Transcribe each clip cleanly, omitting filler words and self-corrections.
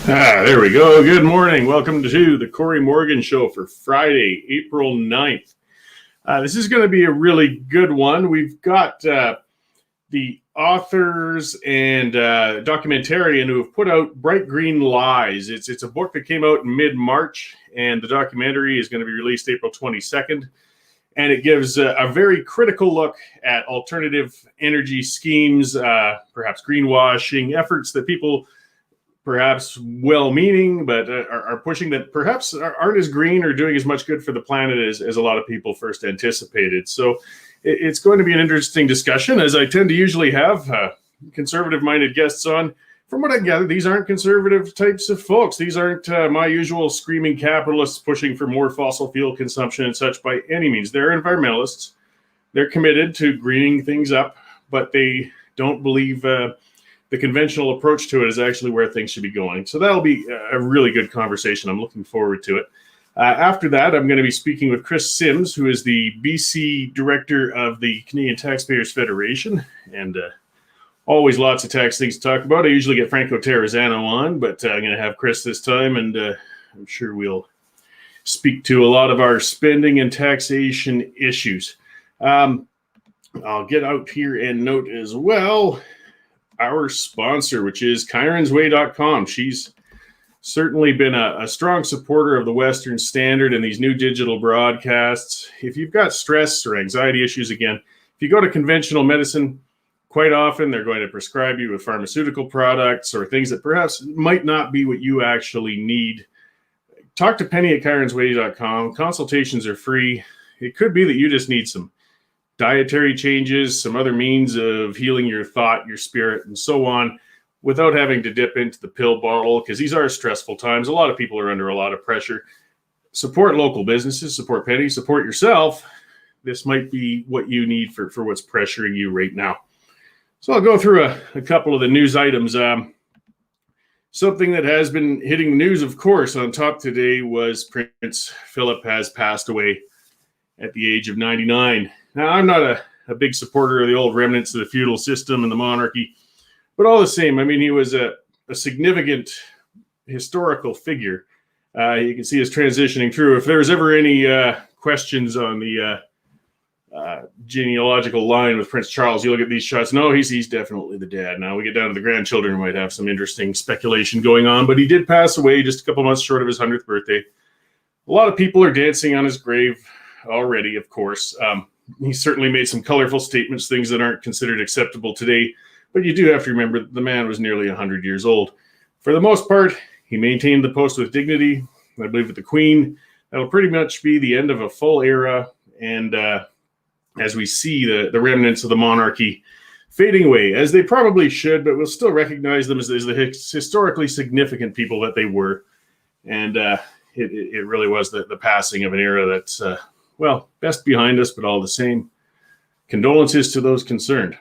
There we go. Good morning. Welcome to the Cory Morgan Show for Friday, April 9th. This is going to be a really good one. We've got the authors and documentarian who have put out Bright Green Lies. It's a book that came out in mid-March, and the documentary is going to be released April 22nd. And it gives a very critical look at alternative energy schemes, perhaps greenwashing efforts that people perhaps well-meaning, but are pushing that perhaps aren't as green or doing as much good for the planet as a lot of people first anticipated. So it's going to be an interesting discussion, as I tend to usually have conservative-minded guests on. From what I gather, these aren't conservative types of folks. These aren't my usual screaming capitalists pushing for more fossil fuel consumption and such by any means. They're environmentalists. They're committed to greening things up, but they don't believe the conventional approach to it is actually where things should be going. So that'll be a really good conversation. I'm looking forward to it. After that, I'm going to be speaking with Kris, who is the BC director of the Canadian Taxpayers Federation, and always lots of tax things to talk about. I usually get Franco Terrazzano on, but I'm going to have Kris this time, and I'm sure we'll speak to a lot of our spending and taxation issues. I'll get out here and note as well our sponsor, which is chironsway.com. She's certainly been a strong supporter of the Western Standard and these new digital broadcasts. If you've got stress or anxiety issues, again, if you go to conventional medicine, quite often they're going to prescribe you with pharmaceutical products or things that perhaps might not be what you actually need. Talk to Penny at chironsway.com. Consultations are free. It could be that you just need some dietary changes, some other means of healing your thought, your spirit, and so on, without having to dip into the pill bottle, because these are stressful times. A lot of people are under a lot of pressure. Support local businesses, support Penny, support yourself. This might be what you need for what's pressuring you right now. So I'll go through a couple of the news items. Something that has been hitting the news, of course, on top today was Prince Philip has passed away at the age of 99. Now, I'm not a big supporter of the old remnants of the feudal system and the monarchy, but all the same, I mean, he was a significant historical figure. You can see us transitioning through. If there's ever any questions on the genealogical line with Prince Charles, you look at these shots. No, he's definitely the dad. Now we get down to the grandchildren, we might have some interesting speculation going on, but he did pass away just a couple months short of his 100th birthday. A lot of people are dancing on his grave already, of course. He certainly made some colorful statements, things that aren't considered acceptable today, but you do have to remember that the man was nearly 100 years old. For the most part, he maintained the post with dignity. I believe with the Queen, that'll pretty much be the end of a full era, and as we see the remnants of the monarchy fading away, as they probably should, but we'll still recognize them as the historically significant people that they were. And it really was the passing of an era that's, best behind us, but all the same, condolences to those concerned.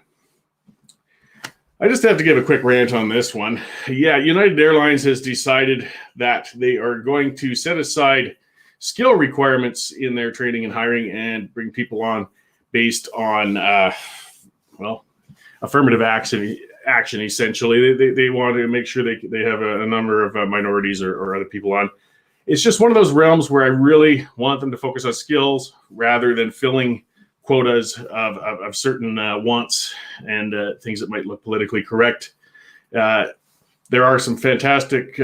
I just have to give a quick rant on this one. Yeah, United Airlines has decided that they are going to set aside skill requirements in their training and hiring and bring people on based on, affirmative action essentially. They want to make sure they have a number of minorities or other people on. It's just one of those realms where I really want them to focus on skills rather than filling quotas of certain wants and things that might look politically correct. There are some fantastic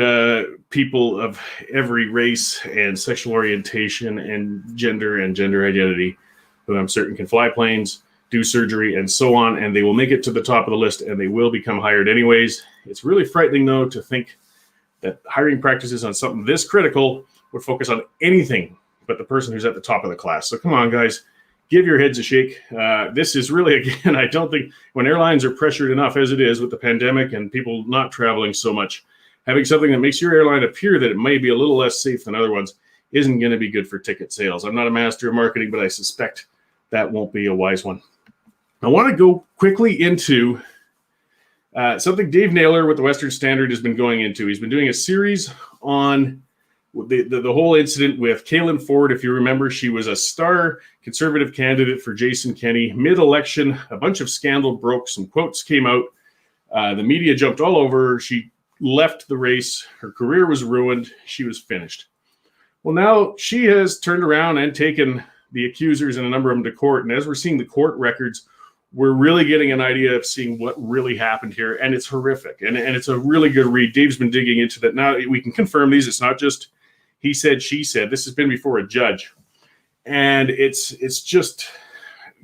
people of every race and sexual orientation and gender identity who I'm certain can fly planes, do surgery, and so on, and they will make it to the top of the list, and they will become hired anyways. It's really frightening, though, to think that hiring practices on something this critical would focus on anything but the person who's at the top of the class. So come on, guys, give your heads a shake. This is really, again, I don't think when airlines are pressured enough as it is with the pandemic and people not traveling so much, having something that makes your airline appear that it may be a little less safe than other ones isn't going to be good for ticket sales. I'm not a master of marketing, but I suspect that won't be a wise one. I want to go quickly into something Dave Naylor with the Western Standard has been going into. He's been doing a series on the whole incident with Kaylin Ford. If you remember, she was a star conservative candidate for Jason Kenney. Mid-election, a bunch of scandal broke. Some quotes came out. The media jumped all over her. She left the race. Her career was ruined. She was finished. Well, now she has turned around and taken the accusers and a number of them to court. And as we're seeing the court records, we're really getting an idea of seeing what really happened here. And it's horrific. And it's a really good read. Dave's been digging into that. Now we can confirm these. It's not just he said, she said. This has been before a judge. And it's just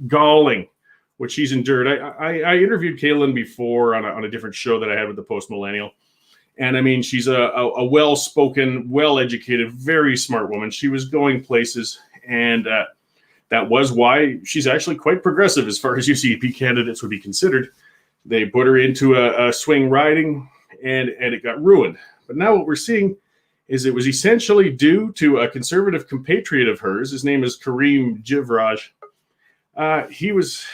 galling what she's endured. I interviewed Kaylin before on a different show that I had with the Post Millennial. And I mean, she's a well-spoken, well-educated, very smart woman. She was going places, and that was why she's actually quite progressive as far as UCP candidates would be considered. They put her into a swing riding, and it got ruined. But now what we're seeing is it was essentially due to a conservative compatriot of hers. His name is Kareem Jivraj. He was,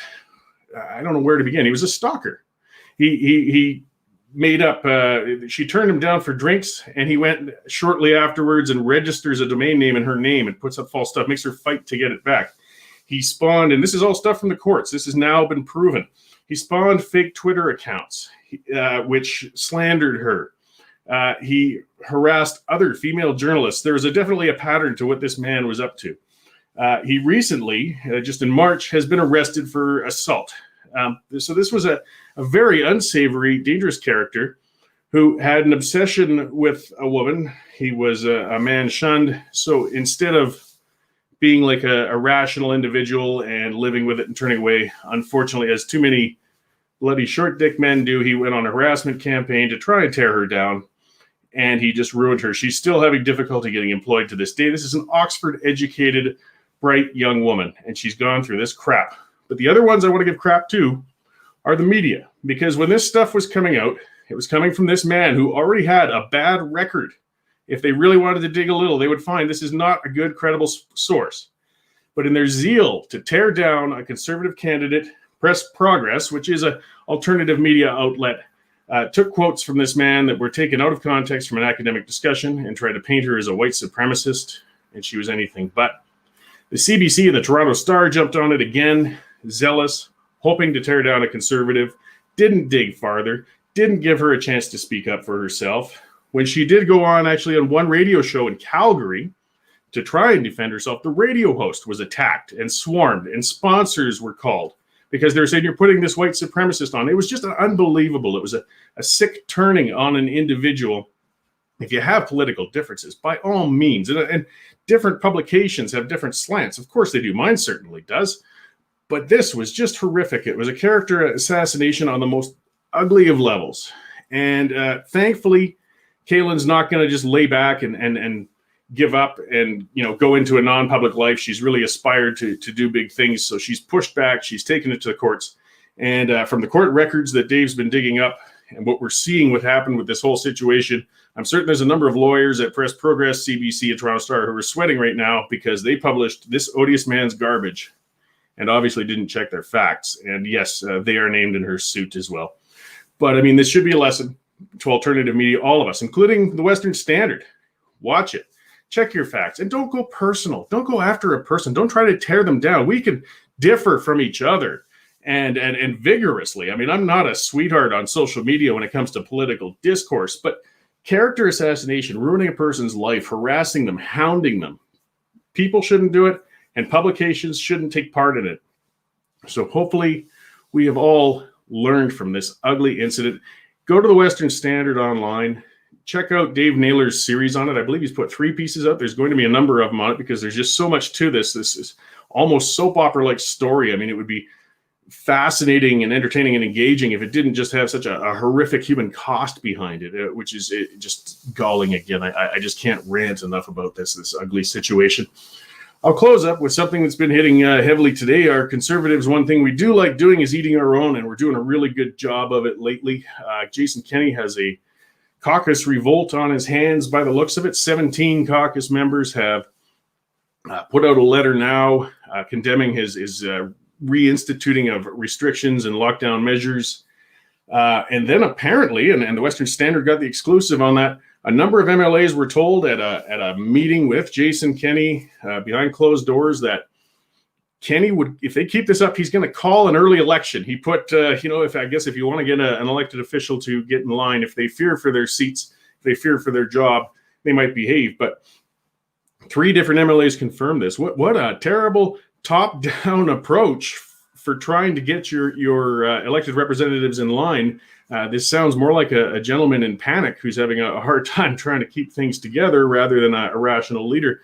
I don't know where to begin. He was a stalker. He made up, she turned him down for drinks, and he went shortly afterwards and registers a domain name in her name and puts up false stuff, makes her fight to get it back. He spawned, and this is all stuff from the courts. This has now been proven. He spawned fake Twitter accounts, which slandered her. He harassed other female journalists. There was definitely a pattern to what this man was up to. He recently, just in March, has been arrested for assault. So this was a very unsavory, dangerous character who had an obsession with a woman. He was a man shunned. So instead of being like a rational individual and living with it and turning away, unfortunately, as too many bloody short dick men do, he went on a harassment campaign to try and tear her down. And he just ruined her. She's still having difficulty getting employed to this day. This is an Oxford-educated, bright young woman, and she's gone through this crap. But the other ones I want to give crap to are the media, because when this stuff was coming out, it was coming from this man who already had a bad record. If they really wanted to dig a little, they would find this is not a good, credible source. But in their zeal to tear down a conservative candidate, Press Progress, which is an alternative media outlet, took quotes from this man that were taken out of context from an academic discussion and tried to paint her as a white supremacist, and she was anything but. The CBC and the Toronto Star jumped on it again, zealous, hoping to tear down a conservative, didn't dig farther, didn't give her a chance to speak up for herself. When she did go on actually on one radio show in Calgary to try and defend herself, the radio host was attacked and swarmed, and sponsors were called because they were saying, you're putting this white supremacist on. It was just unbelievable. It was a sick turning on an individual. If you have political differences, by all means, and different publications have different slants. Of course they do. Mine certainly does. But this was just horrific. It was a character assassination on the most ugly of levels. And thankfully, Kaylin's not going to just lay back and give up and go into a non-public life. She's really aspired to do big things. So she's pushed back. She's taken it to the courts. And from the court records that Dave's been digging up and what we're seeing what happened with this whole situation, I'm certain there's a number of lawyers at Press Progress, CBC, and Toronto Star who are sweating right now because they published this odious man's garbage and obviously didn't check their facts. And yes, they are named in her suit as well. But I mean, this should be a lesson to alternative media, all of us, including the Western Standard. Watch it. Check your facts. And don't go personal. Don't go after a person. Don't try to tear them down. We can differ from each other and vigorously. I mean, I'm not a sweetheart on social media when it comes to political discourse, but character assassination, ruining a person's life, harassing them, hounding them, people shouldn't do it, and publications shouldn't take part in it. So hopefully we have all learned from this ugly incident. Go to the Western Standard online. Check out Dave Naylor's series on it. I believe he's put 3 pieces up. There's going to be a number of them on it because there's just so much to this. This is almost soap opera-like story. I mean, it would be fascinating and entertaining and engaging if it didn't just have such a horrific human cost behind it, which is just galling again. I just can't rant enough about this ugly situation. I'll close up with something that's been hitting heavily today. Our conservatives, one thing we do like doing is eating our own, and we're doing a really good job of it lately. Jason Kenney has a caucus revolt on his hands by the looks of it. 17 caucus members have put out a letter now condemning his reinstituting of restrictions and lockdown measures. And then apparently, and the Western Standard got the exclusive on that, a number of MLAs were told at a meeting with Jason Kenney behind closed doors that Kenney would, if they keep this up, he's going to call an early election. He put, if you want to get an elected official to get in line, if they fear for their seats, if they fear for their job, they might behave. But 3 different MLAs confirmed this. What a terrible top-down approach for trying to get your elected representatives in line. This sounds more like a gentleman in panic who's having a hard time trying to keep things together rather than a rational leader.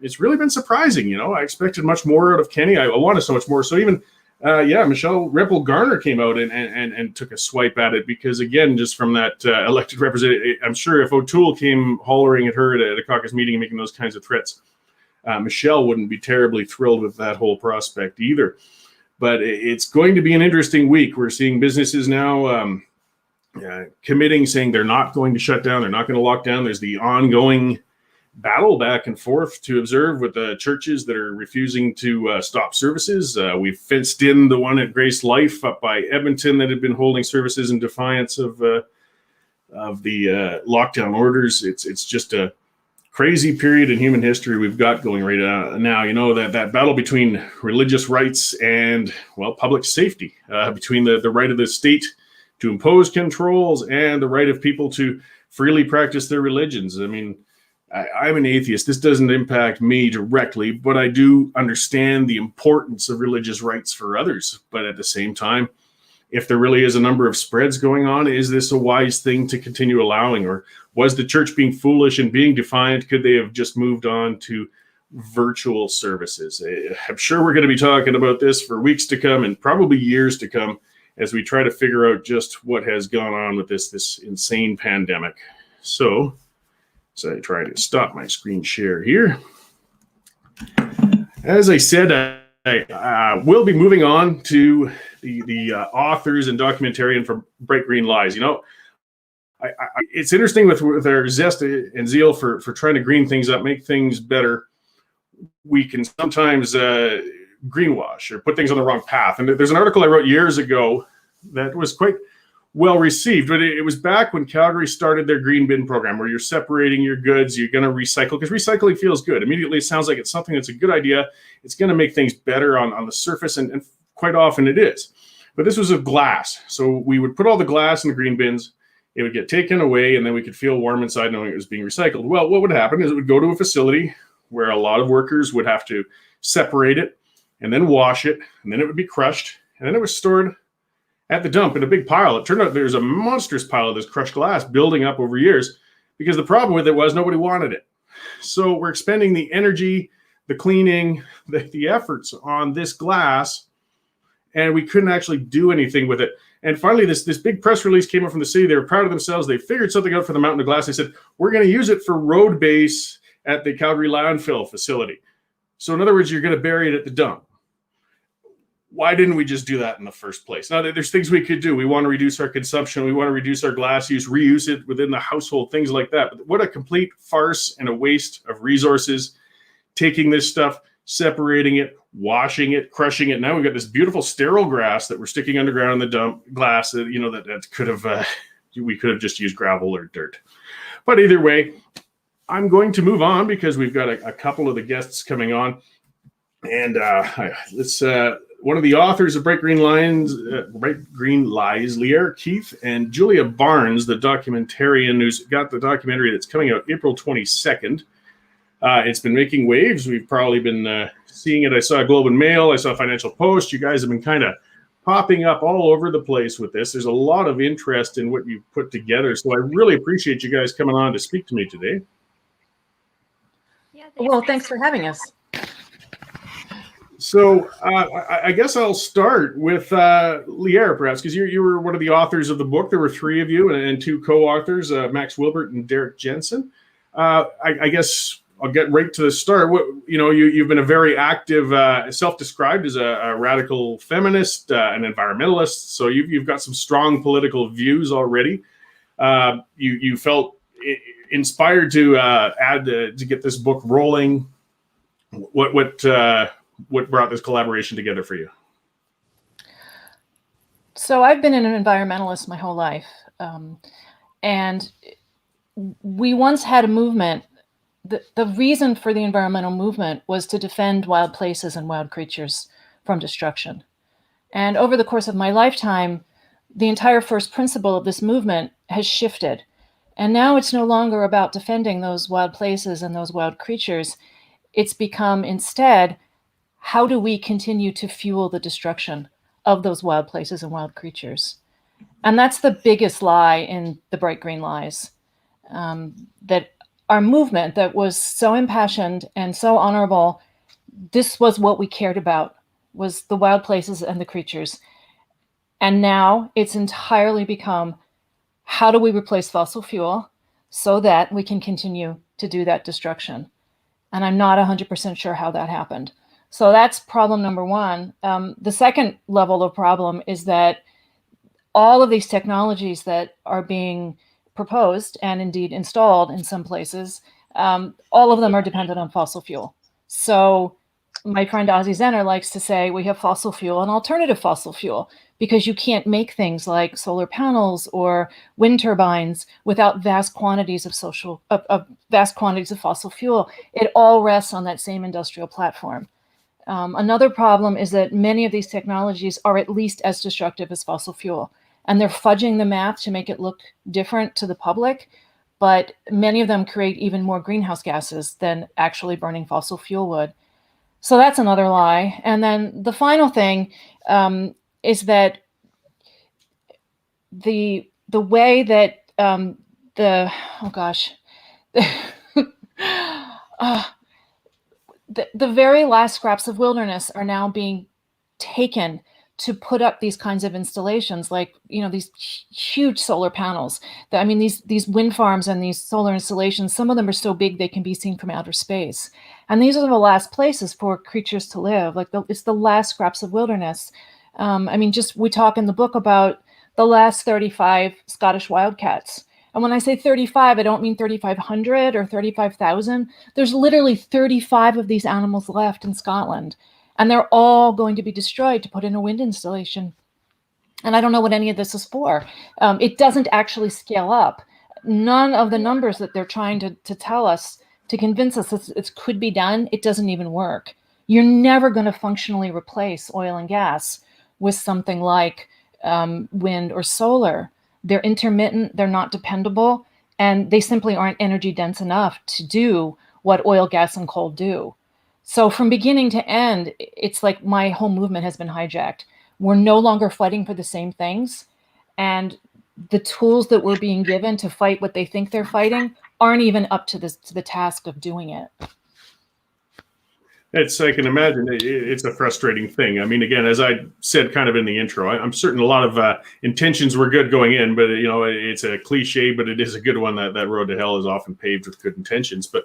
It's really been surprising. I expected much more out of Kenney. I wanted so much more. So even, Michelle Ripple-Garner came out and took a swipe at it because, again, just from that elected representative, I'm sure if O'Toole came hollering at her at a caucus meeting and making those kinds of threats, Michelle wouldn't be terribly thrilled with that whole prospect either. But it's going to be an interesting week. We're seeing businesses now committing, saying they're not going to shut down, they're not going to lock down. There's the ongoing battle back and forth to observe with the churches that are refusing to stop services. We've fenced in the one at Grace Life up by Edmonton that had been holding services in defiance of the lockdown orders. It's just a crazy period in human history we've got going right now. That battle between religious rights and, public safety, between the right of the state to impose controls and the right of people to freely practice their religions. I mean, I'm an atheist. This doesn't impact me directly, but I do understand the importance of religious rights for others. But at the same time, if there really is a number of spreads going on, is this a wise thing to continue allowing? Or was the church being foolish and being defiant? Could they have just moved on to virtual services? I'm sure we're going to be talking about this for weeks to come and probably years to come as we try to figure out just what has gone on with this insane pandemic. So I try to stop my screen share here. As I said, I will be moving on to the authors and documentarian from Bright Green Lies. It's interesting with their zest and zeal for trying to green things up, make things better. We can sometimes greenwash or put things on the wrong path. And there's an article I wrote years ago that was quite well received, but it was back when Calgary started their green bin program, where you're separating your goods, you're going to recycle, because recycling feels good. Immediately, it sounds like it's something that's a good idea. It's going to make things better on the surface, and quite often it is. But this was of glass, so we would put all the glass in the green bins. It would get taken away, and then we could feel warm inside knowing it was being recycled. Well, what would happen is it would go to a facility where a lot of workers would have to separate it and then wash it, and then it would be crushed, and then it was stored at the dump in a big pile. It turned out there's a monstrous pile of this crushed glass building up over years because the problem with it was nobody wanted it. So we're expending the energy, the cleaning, the efforts on this glass, and we couldn't actually do anything with it. And finally, this big press release came out from the city. They were proud of themselves. They figured something out for the mountain of glass. They said, we're going to use it for road base at the Calgary landfill facility. So in other words, you're going to bury it at the dump. Why didn't we just do that in the first place? Now, there's things we could do. We want to reduce our consumption. We want to reduce our glass use, reuse it within the household, things like that. But what a complete farce and a waste of resources, taking this stuff, separating it, washing it, crushing it. Now we've got this beautiful sterile grass that we're sticking underground in the dump glass that, that could have, we could have just used gravel or dirt. But either way, I'm going to move on because we've got a couple of the guests coming on. And let's... one of the authors of Bright Green Lies, Lierre Keith, and Julia Barnes, the documentarian who's got the documentary that's coming out April 22nd. It's been making waves. We've probably been seeing it. I saw Globe and Mail. I saw Financial Post. You guys have been kind of popping up all over the place with this. There's a lot of interest in what you've put together. So I really appreciate you guys coming on to speak to me today. Yeah, thanks for having us. So I guess I'll start with Lierre, perhaps, because you were one of the authors of the book. There were 3 of you and 2 co-authors, Max Wilbert and Derek Jensen. I guess I'll get right to the start. You've been a very active, self-described as a radical feminist, an environmentalist. So you've got some strong political views already. You felt inspired to get this book rolling. What brought this collaboration together for you? So I've been an environmentalist my whole life. And we once had a movement the reason for the environmental movement was to defend wild places and wild creatures from destruction. And over the course of my lifetime, the entire first principle of this movement has shifted. And now it's no longer about defending those wild places and those wild creatures. It's become instead, how do we continue to fuel the destruction of those wild places and wild creatures? And that's the biggest lie in the bright green lies. That our movement that was so impassioned and so honorable, this was what we cared about, was the wild places and the creatures. And now it's entirely become, how do we replace fossil fuel so that we can continue to do that destruction? And I'm not 100% sure how that happened. So that's problem number one. The second level of problem is that all of these technologies that are being proposed and indeed installed in some places, all of them are dependent on fossil fuel. So my friend Ozzy Zenner likes to say we have fossil fuel and alternative fossil fuel, because you can't make things like solar panels or wind turbines without vast quantities of fossil fuel. It all rests on that same industrial platform. Another problem is that many of these technologies are at least as destructive as fossil fuel, and they're fudging the math to make it look different to the public, but many of them create even more greenhouse gases than actually burning fossil fuel would. So that's another lie. And then the final thing is that the way that the very last scraps of wilderness are now being taken to put up these kinds of installations, like, these huge solar panels. These wind farms and these solar installations, some of them are so big they can be seen from outer space. And these are the last places for creatures to live. It's the last scraps of wilderness. We talk in the book about the last 35 Scottish wildcats. And when I say 35, I don't mean 3,500 or 35,000. There's literally 35 of these animals left in Scotland. And they're all going to be destroyed to put in a wind installation. And I don't know what any of this is for. It doesn't actually scale up. None of the numbers that they're trying to tell us, to convince us it could be done, it doesn't even work. You're never going to functionally replace oil and gas with something like wind or solar. They're intermittent, they're not dependable, and they simply aren't energy dense enough to do what oil, gas, and coal do. So from beginning to end, it's like my whole movement has been hijacked. We're no longer fighting for the same things. And the tools that we're being given to fight what they think they're fighting aren't even up to the task of doing it. I can imagine it's a frustrating thing. Again, as I said kind of in the intro, I'm certain a lot of intentions were good going in, but it's a cliche, but it is a good one. That road to hell is often paved with good intentions. But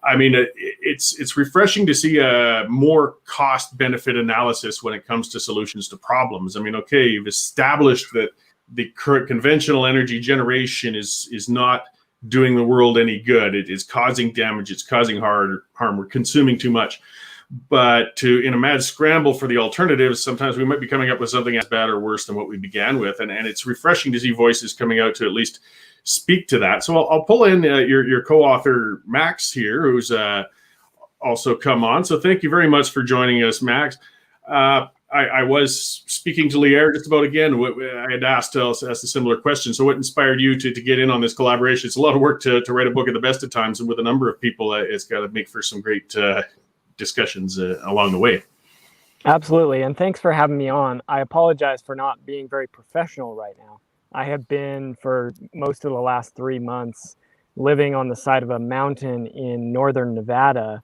it's refreshing to see a more cost-benefit analysis when it comes to solutions to problems. You've established that the current conventional energy generation is not doing the world any good. It is causing damage. It's causing harm. We're consuming too much. But in a mad scramble for the alternatives, sometimes we might be coming up with something as bad or worse than what we began with. And it's refreshing to see voices coming out to at least speak to that. So I'll pull in your co-author, Max, here, who's also come on. So thank you very much for joining us, Max. I was speaking to Lier just about again. I had asked a similar question. So what inspired you to get in on this collaboration? It's a lot of work to write a book at the best of times, and with a number of people, it's got to make for some great discussions along the way. Absolutely. And thanks for having me on. I apologize for not being very professional right now. I have been for most of the last 3 months living on the side of a mountain in northern Nevada,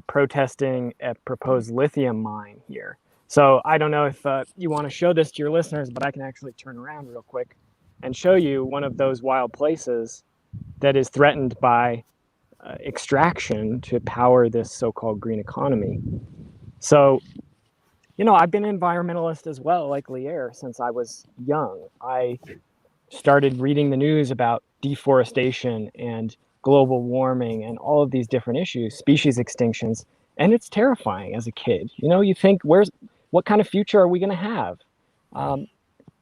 protesting a proposed lithium mine here. So I don't know if you want to show this to your listeners, but I can actually turn around real quick and show you one of those wild places that is threatened by extraction to power this so-called green economy. So, I've been an environmentalist as well, like Lier, since I was young. I started reading the news about deforestation and global warming and all of these different issues, species extinctions, and it's terrifying as a kid. You think, what kind of future are we going to have?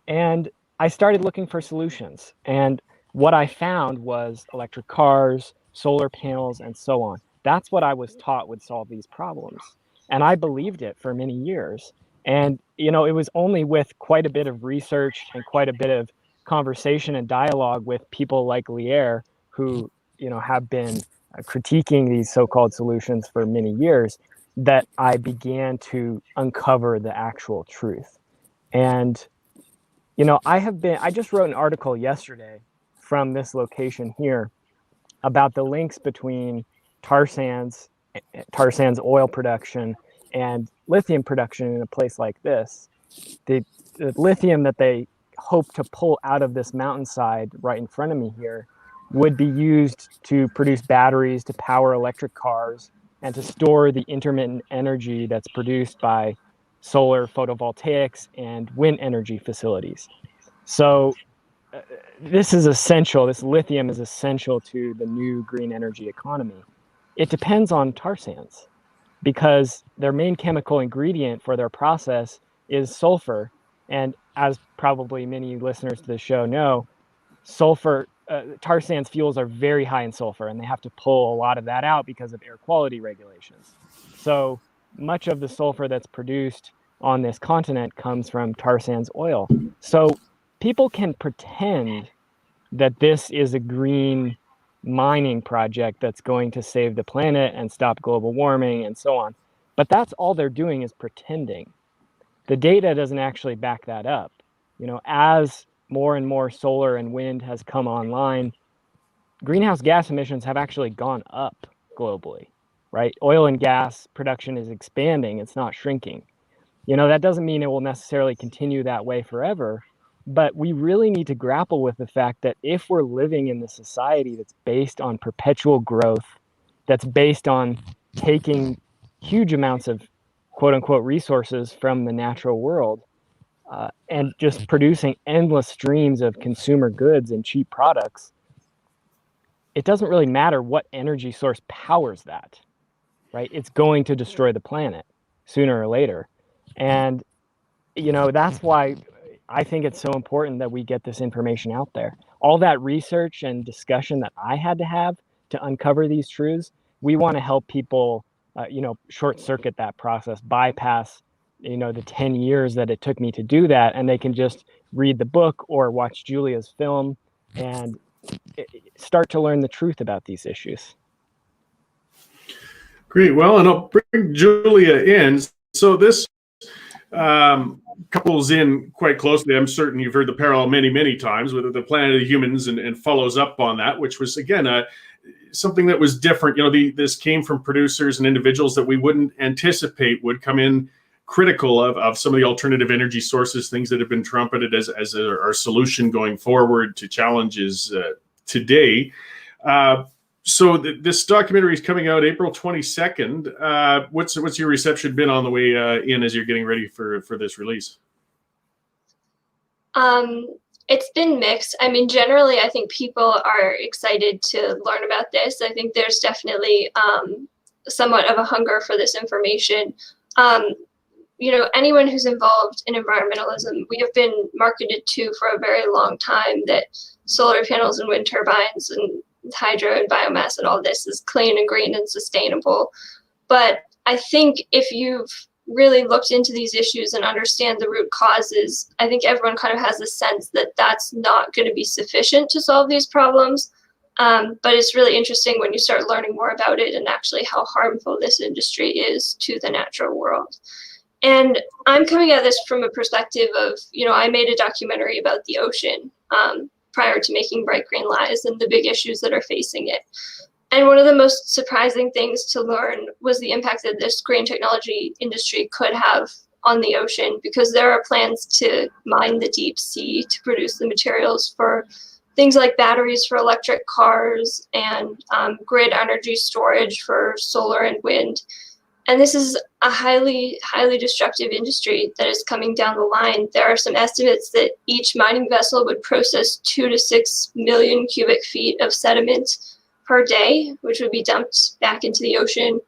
And I started looking for solutions. And what I found was electric cars, solar panels, and so on. That's what I was taught would solve these problems. And I believed it for many years. And, it was only with quite a bit of research and quite a bit of conversation and dialogue with people like Lier, who, have been critiquing these so-called solutions for many years, that I began to uncover the actual truth. And, I just wrote an article yesterday from this location here about the links between tar sands oil production and lithium production in a place like this. The lithium that they hope to pull out of this mountainside right in front of me here would be used to produce batteries, to power electric cars, and to store the intermittent energy that's produced by solar photovoltaics and wind energy facilities. So this is essential. This lithium is essential to the new green energy economy. It depends on tar sands because their main chemical ingredient for their process is sulfur. And as probably many listeners to the show know, tar sands fuels are very high in sulfur, and they have to pull a lot of that out because of air quality regulations. So much of the sulfur that's produced on this continent comes from tar sands oil. So people can pretend that this is a green mining project that's going to save the planet and stop global warming and so on. But that's all they're doing is pretending. The data doesn't actually back that up. As more and more solar and wind has come online, greenhouse gas emissions have actually gone up globally, right? Oil and gas production is expanding, it's not shrinking. That doesn't mean it will necessarily continue that way forever, but we really need to grapple with the fact that if we're living in the society that's based on perpetual growth, that's based on taking huge amounts of quote unquote resources from the natural world, and just producing endless streams of consumer goods and cheap products, it doesn't really matter what energy source powers that, right? It's going to destroy the planet sooner or later. And, that's why I think it's so important that we get this information out there. All that research and discussion that I had to have to uncover these truths, we want to help people, short circuit that process, bypass the 10 years that it took me to do that, and they can just read the book or watch Julia's film and start to learn the truth about these issues. Great. Well, and I'll bring Julia in. So this couples in quite closely. I'm certain you've heard the parallel many, many times with the Planet of Humans and follows up on that, which was, again, something that was different. This came from producers and individuals that we wouldn't anticipate would come in critical of some of the alternative energy sources, things that have been trumpeted as our solution going forward to challenges today. So this documentary is coming out April 22nd. What's your reception been on the way in as you're getting ready for this release? It's been mixed. I mean, generally, I think people are excited to learn about this. I think there's definitely somewhat of a hunger for this information. Anyone who's involved in environmentalism, we have been marketed to for a very long time that solar panels and wind turbines and hydro and biomass and all this is clean and green and sustainable. But I think if you've really looked into these issues and understand the root causes, I think everyone kind of has a sense that that's not going to be sufficient to solve these problems. But it's really interesting when you start learning more about it and actually how harmful this industry is to the natural world. And I'm coming at this from a perspective of, I made a documentary about the ocean prior to making Bright Green Lies and the big issues that are facing it. And one of the most surprising things to learn was the impact that this green technology industry could have on the ocean, because there are plans to mine the deep sea to produce the materials for things like batteries for electric cars and grid energy storage for solar and wind. And this is a highly, highly destructive industry that is coming down the line. There are some estimates that each mining vessel would process 2 to 6 million cubic feet of sediment per day, which would be dumped back into the ocean,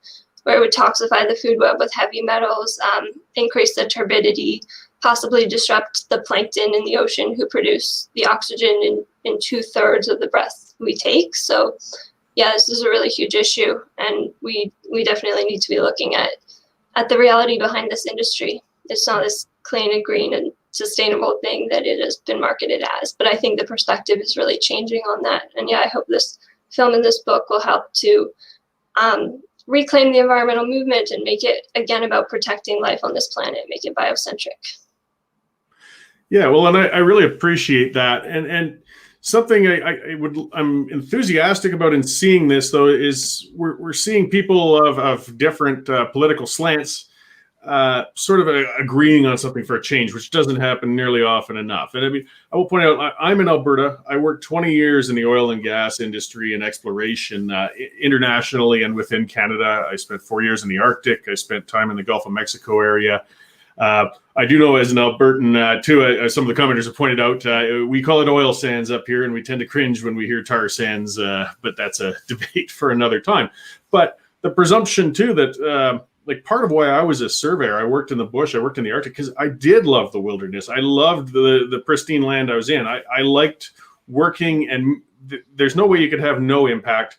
where it would toxify the food web with heavy metals, increase the turbidity, possibly disrupt the plankton in the ocean who produce the oxygen in 2/3 of the breath we take. So yeah, this is a really huge issue, and we definitely need to be looking at the reality behind this industry. It's not this clean and green and sustainable thing that it has been marketed as, but I think the perspective is really changing on that. And yeah, I hope this film and this book will help to reclaim the environmental movement and make it again about protecting life on this planet, make it biocentric. Yeah, well, and I really appreciate that. And something I'm enthusiastic about in seeing this, though, is we're seeing people of different political slants sort of agreeing on something for a change, which doesn't happen nearly often enough. And I mean, I will point out, I'm in Alberta. I worked 20 years in the oil and gas industry and exploration internationally and within Canada. I spent 4 years in the Arctic. I spent time in the Gulf of Mexico area. I do know, as an Albertan, too, some of the commenters have pointed out, we call it oil sands up here, and we tend to cringe when we hear tar sands, but that's a debate for another time. But the presumption, too, that like part of why I was a surveyor, I worked in the bush, I worked in the Arctic, because I did love the wilderness. I loved the pristine land I was in. I liked working, and there's no way you could have no impact,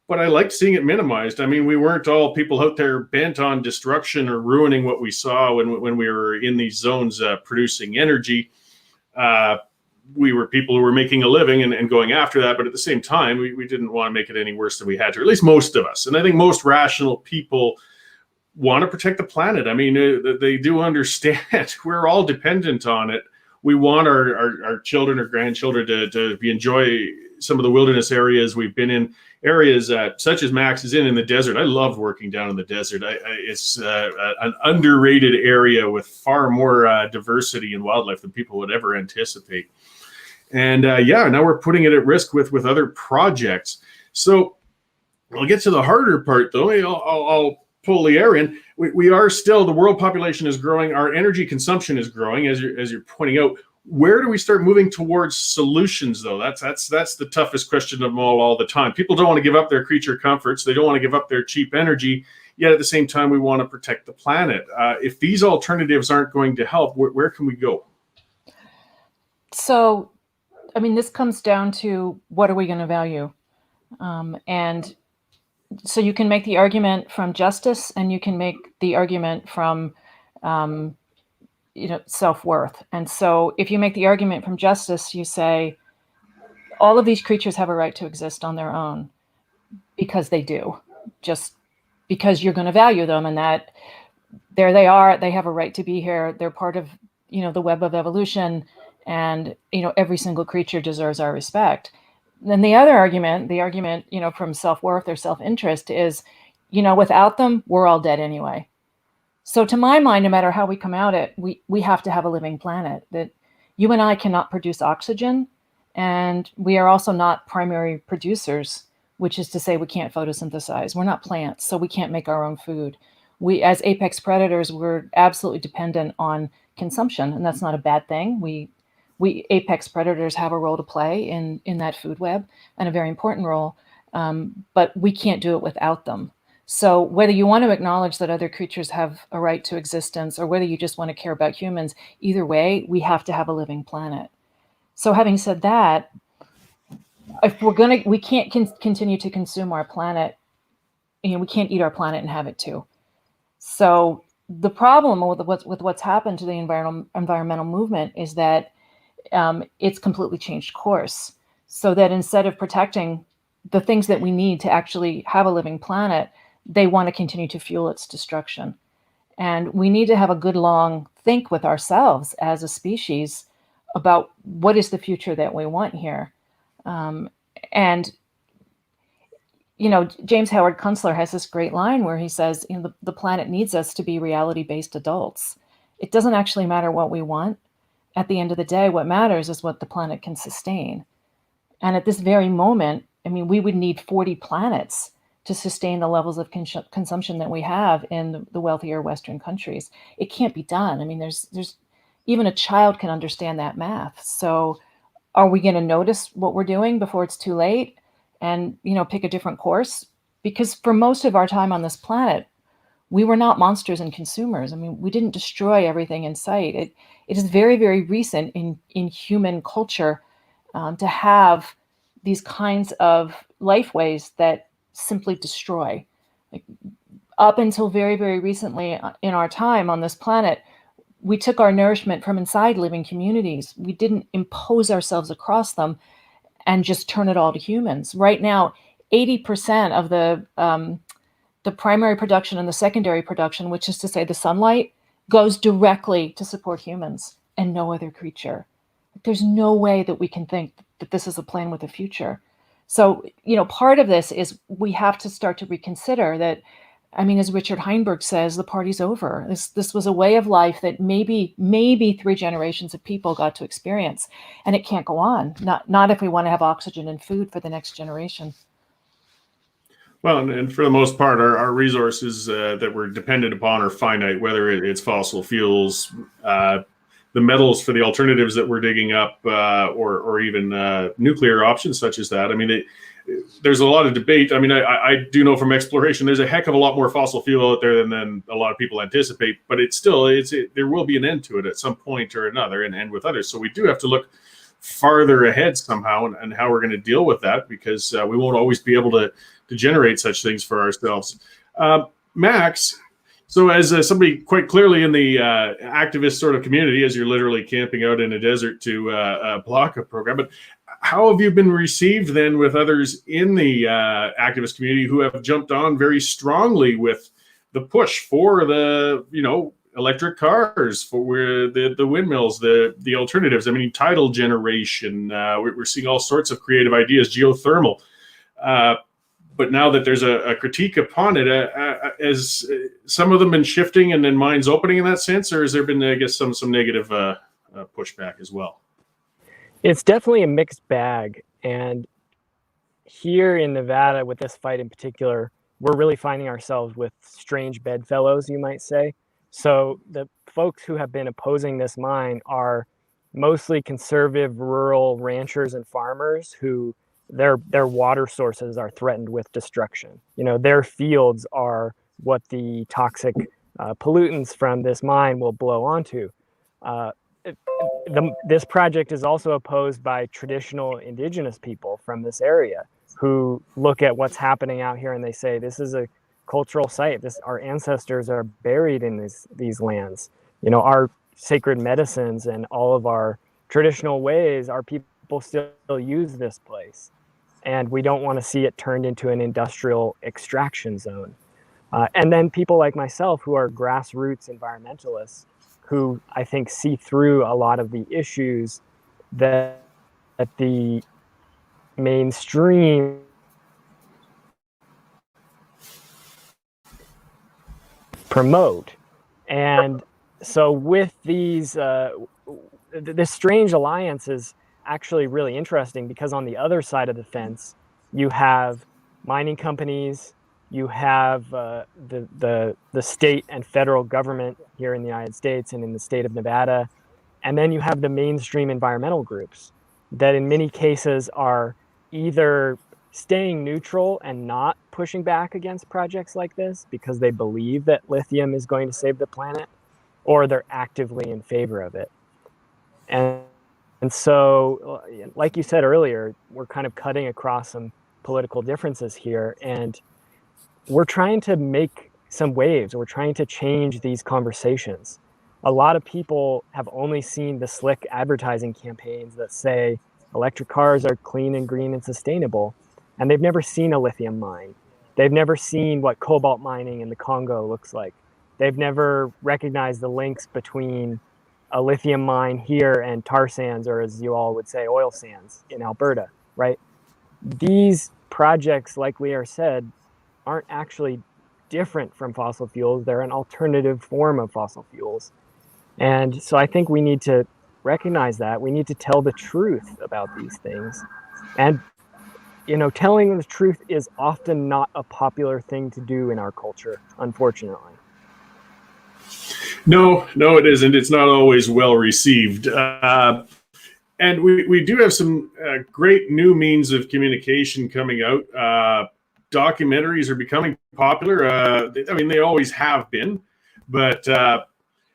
but I liked seeing it minimized. I mean, we weren't all people out there bent on destruction or ruining what we saw when we were in these zones producing energy. We were people who were making a living and going after that, but at the same time, we didn't want to make it any worse than we had to, or at least most of us. And I think most rational people want to protect the planet. I mean, they do understand we're all dependent on it. We want our children or grandchildren to enjoy some of the wilderness areas we've been in, areas such as Max is in the desert. I love working down in the desert. It's an underrated area with far more diversity and wildlife than people would ever anticipate. And yeah, now we're putting it at risk with other projects. So I'll get to the harder part, though. I'll pull the air in. We are still, the world population is growing. Our energy consumption is growing, as you're pointing out. Where do we start moving towards solutions, though? That's the toughest question of all the time. People don't want to give up their creature comforts. They don't want to give up their cheap energy. Yet at the same time, we want to protect the planet. If these alternatives aren't going to help, where can we go? So, I mean, this comes down to what are we going to value? And so you can make the argument from justice, and you can make the argument from self-worth. And so if you make the argument from justice, you say all of these creatures have a right to exist on their own because they do, just because you're going to value them, and that there they are, they have a right to be here. They're part of, the web of evolution, and, every single creature deserves our respect. Then the other argument, from self-worth or self-interest is, without them, we're all dead anyway. So to my mind, no matter how we come out it, we have to have a living planet. That you and I cannot produce oxygen, and we are also not primary producers, which is to say we can't photosynthesize. We're not plants, so we can't make our own food. We, as apex predators, we're absolutely dependent on consumption, and that's not a bad thing. We apex predators have a role to play in that food web, and a very important role, but we can't do it without them. So whether you want to acknowledge that other creatures have a right to existence, or whether you just want to care about humans, either way, we have to have a living planet. So having said that, if we can't continue to consume our planet, we can't eat our planet and have it too. So the problem with what's happened to the environmental movement is that it's completely changed course. So that instead of protecting the things that we need to actually have a living planet, they want to continue to fuel its destruction. And we need to have a good long think with ourselves as a species about what is the future that we want here. And James Howard Kunstler has this great line where he says, the planet needs us to be reality-based adults. It doesn't actually matter what we want. At the end of the day, what matters is what the planet can sustain. And at this very moment, we would need 40 planets to sustain the levels of consumption that we have in the wealthier Western countries. It can't be done. There's even a child can understand that math. So are we going to notice what we're doing before it's too late and, pick a different course? Because for most of our time on this planet, we were not monsters and consumers. We didn't destroy everything in sight. It is very, very recent in human culture to have these kinds of lifeways that simply destroy. Like, up until very, very recently in our time on this planet, we took our nourishment from inside living communities. We didn't impose ourselves across them and just turn it all to humans. Right now, 80% of the primary production and the secondary production, which is to say the sunlight, goes directly to support humans and no other creature. There's no way that we can think that this is a plan with a future. So, part of this is we have to start to reconsider that. I mean, as Richard Heinberg says, the party's over. This was a way of life that maybe 3 generations of people got to experience, and it can't go on. Not if we want to have oxygen and food for the next generation. Well, and for the most part, our resources that we're dependent upon are finite, whether it's fossil fuels, the metals for the alternatives that we're digging up, or even nuclear options such as that. I mean, there's a lot of debate. I mean, I do know from exploration, there's a heck of a lot more fossil fuel out there than a lot of people anticipate, but there will be an end to it at some point or another, and with others. So we do have to look farther ahead somehow and how we're going to deal with that, because we won't always be able to generate such things for ourselves. Max, so as somebody quite clearly in the activist sort of community, as you're literally camping out in a desert to block a program, but how have you been received then with others in the activist community who have jumped on very strongly with the push for the, electric cars, for the windmills, the alternatives? I mean, tidal generation, we're seeing all sorts of creative ideas, geothermal. But now that there's a critique upon it, has some of them been shifting and then minds opening in that sense, or has there been, I guess, some negative pushback as well? It's definitely a mixed bag. And here in Nevada, with this fight in particular, we're really finding ourselves with strange bedfellows, you might say. So the folks who have been opposing this mine are mostly conservative rural ranchers and farmers who their water sources are threatened with destruction. Their fields are what the toxic pollutants from this mine will blow onto. This project is also opposed by traditional indigenous people from this area who look at what's happening out here and they say, this is a cultural site. Our ancestors are buried in these lands. Our sacred medicines and all of our traditional ways, our people still use this place. And we don't want to see it turned into an industrial extraction zone. And then people like myself who are grassroots environmentalists, who I think see through a lot of the issues that the mainstream promote. And so with these, this strange alliance is actually really interesting, because on the other side of the fence, you have mining companies, you have the state and federal government here in the United States and in the state of Nevada, and then you have the mainstream environmental groups that in many cases are either staying neutral and not pushing back against projects like this because they believe that lithium is going to save the planet, or they're actively in favor of it. And so, like you said earlier, we're kind of cutting across some political differences here, and we're trying to make some waves. We're trying to change these conversations. A lot of people have only seen the slick advertising campaigns that say electric cars are clean and green and sustainable, and they've never seen a lithium mine. They've never seen what cobalt mining in the Congo looks like. They've never recognized the links between a lithium mine here and tar sands, or as you all would say, oil sands in Alberta, right? These projects, like Lear said, aren't actually different from fossil fuels. They're an alternative form of fossil fuels. And so I think we need to recognize that. We need to tell the truth about these things. And, telling the truth is often not a popular thing to do in our culture, unfortunately. No, it isn't. It's not always well received. And we do have some great new means of communication coming out. Documentaries are becoming popular. They always have been, but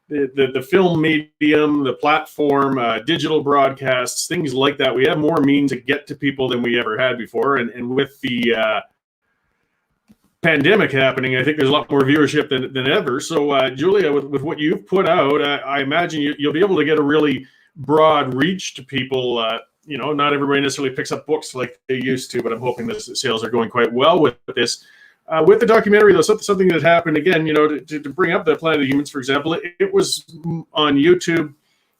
the film medium, the platform, digital broadcasts, things like that. We have more means to get to people than we ever had before. And with the pandemic happening, I think there's a lot more viewership than ever. So, Julia, with what you've put out, I imagine you'll be able to get a really broad reach to people. Not everybody necessarily picks up books like they used to, but I'm hoping that sales are going quite well with this. With the documentary, though, something that happened again, to bring up the Planet of Humans, for example, it was on YouTube.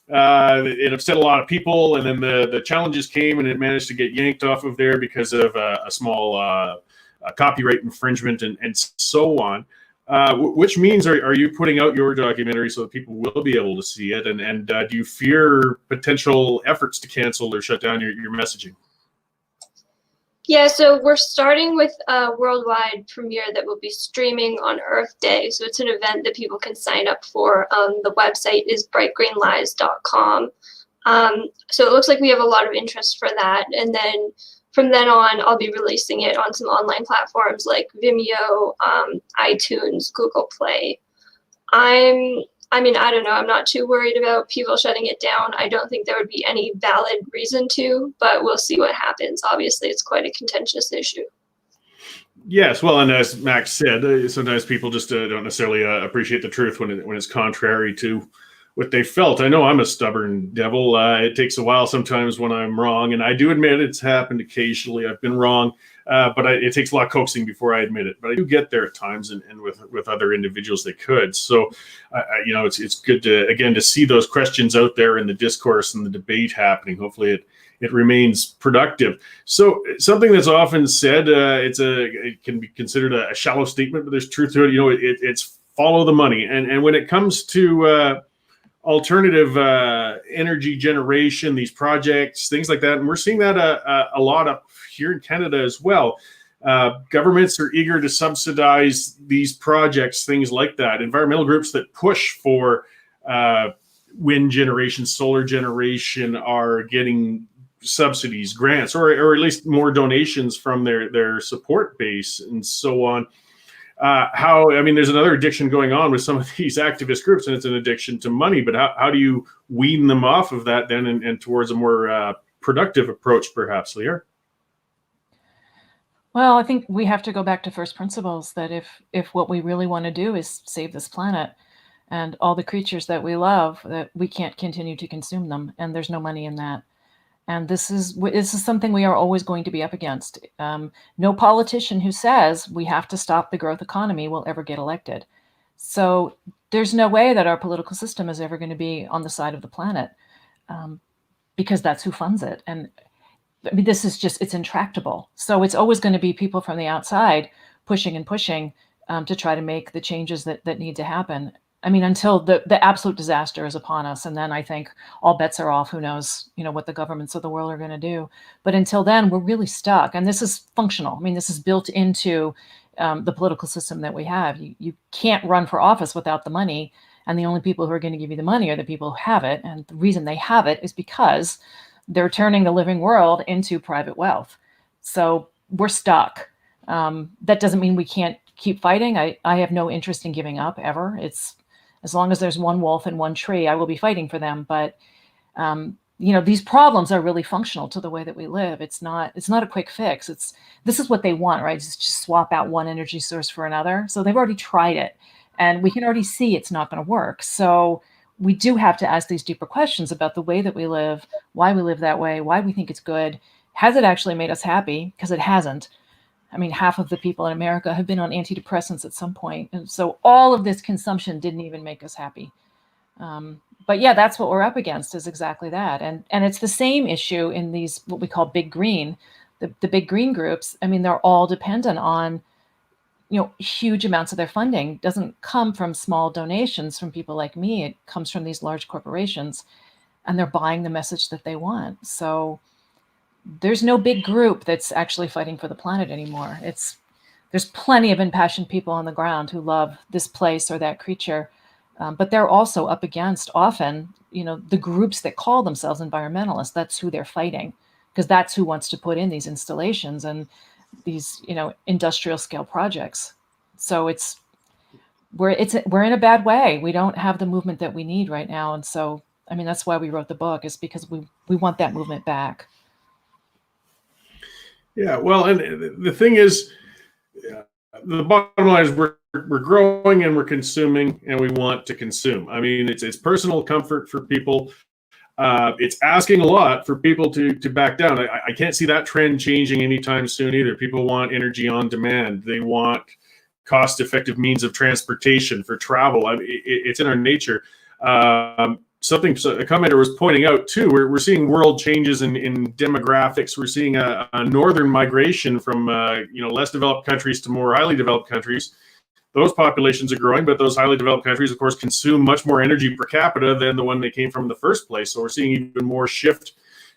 It upset a lot of people, and then the challenges came, and it managed to get yanked off of there because of a small copyright infringement and so on. Which means are you putting out your documentary so that people will be able to see it? And do you fear potential efforts to cancel or shut down your messaging? Yeah, so we're starting with a worldwide premiere that will be streaming on Earth Day. So it's an event that people can sign up for. The website is brightgreenlies.com. So it looks like we have a lot of interest for that. And then from then on, I'll be releasing it on some online platforms like Vimeo, iTunes, Google Play. I don't know. I'm not too worried about people shutting it down. I don't think there would be any valid reason to, but we'll see what happens. Obviously, it's quite a contentious issue. Yes, well, and as Max said, sometimes people just don't necessarily appreciate the truth when it's contrary to what they felt. I know I'm a stubborn devil. It takes a while sometimes when I'm wrong, and I do admit it's happened occasionally. I've been wrong, but it takes a lot of coaxing before I admit it. But I do get there at times, and with other individuals that could. So, it's good to see those questions out there in the discourse and the debate happening. Hopefully, it remains productive. So, something that's often said, it can be considered a shallow statement, but there's truth to it. It's follow the money, and when it comes to alternative energy generation, these projects, things like that. And we're seeing that a lot up here in Canada as well. Governments are eager to subsidize these projects, things like that. Environmental groups that push for wind generation, solar generation are getting subsidies, grants, or at least more donations from their support base and so on. There's another addiction going on with some of these activist groups, and it's an addiction to money. But how do you wean them off of that then and towards a more productive approach, perhaps, Leah? Well, I think we have to go back to first principles, that if what we really want to do is save this planet and all the creatures that we love, that we can't continue to consume them, and there's no money in that. And this is something we are always going to be up against. No politician who says we have to stop the growth economy will ever get elected. So there's no way that our political system is ever going to be on the side of the planet, because that's who funds it. And this is it's intractable. So it's always going to be people from the outside pushing and pushing to try to make the changes that need to happen. Until the absolute disaster is upon us. And then I think all bets are off. Who knows, what the governments of the world are going to do. But until then, we're really stuck. And this is functional. This is built into the political system that we have. You can't run for office without the money. And the only people who are going to give you the money are the people who have it. And the reason they have it is because they're turning the living world into private wealth. So we're stuck. That doesn't mean we can't keep fighting. I have no interest in giving up ever. As long as there's one wolf in one tree, I will be fighting for them. But, these problems are really functional to the way that we live. It's not a quick fix. This is what they want, right? Just swap out one energy source for another. So they've already tried it, and we can already see it's not going to work. So we do have to ask these deeper questions about the way that we live, why we live that way, why we think it's good. Has it actually made us happy? Because it hasn't. Half of the people in America have been on antidepressants at some point. And so all of this consumption didn't even make us happy. But yeah, that's what we're up against, is exactly that. And it's the same issue in these, what we call big green, the big green groups. They're all dependent on, huge amounts of their funding. Doesn't come from small donations from people like me. It comes from these large corporations, and they're buying the message that they want. So there's no big group that's actually fighting for the planet anymore. There's plenty of impassioned people on the ground who love this place or that creature, but they're also up against often, the groups that call themselves environmentalists. That's who they're fighting, because that's who wants to put in these installations and these, industrial scale projects. So we're in a bad way. We don't have the movement that we need right now. And so, I mean, that's why we wrote the book, is because we want that movement back. Yeah, well, and the thing is, the bottom line is we're growing and we're consuming, and we want to consume. I mean, it's personal comfort for people. It's asking a lot for people to back down. I can't see that trend changing anytime soon either. People want energy on demand. They want cost-effective means of transportation for travel. I mean, it's in our nature. Something a commenter was pointing out too. We're seeing world changes in demographics. We're seeing a northern migration from less developed countries to more highly developed countries. Those populations are growing, but those highly developed countries, of course, consume much more energy per capita than the one they came from in the first place. So we're seeing even more shift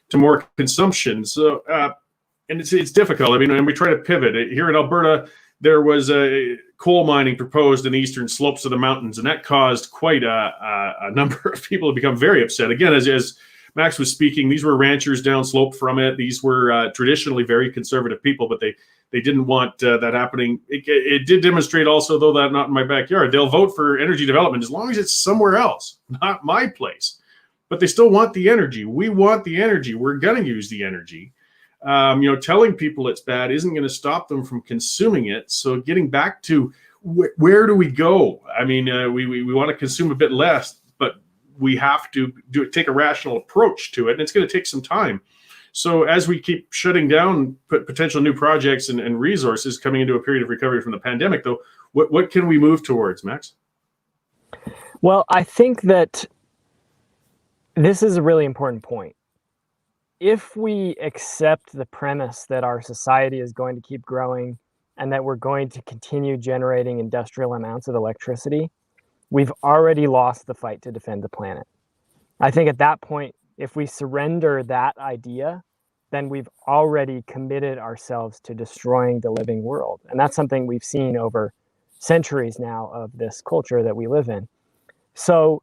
to more consumption. So, and it's difficult. I mean, and we try to pivot. Here in Alberta, there was a coal mining proposed in the eastern slopes of the mountains, and that caused quite a number of people to become very upset. Again, as Max was speaking, these were ranchers downslope from it. These were traditionally very conservative people, but they didn't want that happening. It did demonstrate also, though, that not in my backyard. They'll vote for energy development as long as it's somewhere else, not my place. But they still want the energy. We want the energy. We're going to use the energy. Telling people it's bad isn't going to stop them from consuming it. So getting back to where do we go? I mean, we want to consume a bit less, but we have to take a rational approach to it, and it's going to take some time. So as we keep shutting down potential new projects and resources coming into a period of recovery from the pandemic, though, what can we move towards, Max? Well, I think that this is a really important point. If we accept the premise that our society is going to keep growing and that we're going to continue generating industrial amounts of electricity, we've already lost the fight to defend the planet. I think at that point, if we surrender that idea, then we've already committed ourselves to destroying the living world. And that's something we've seen over centuries now of this culture that we live in. So,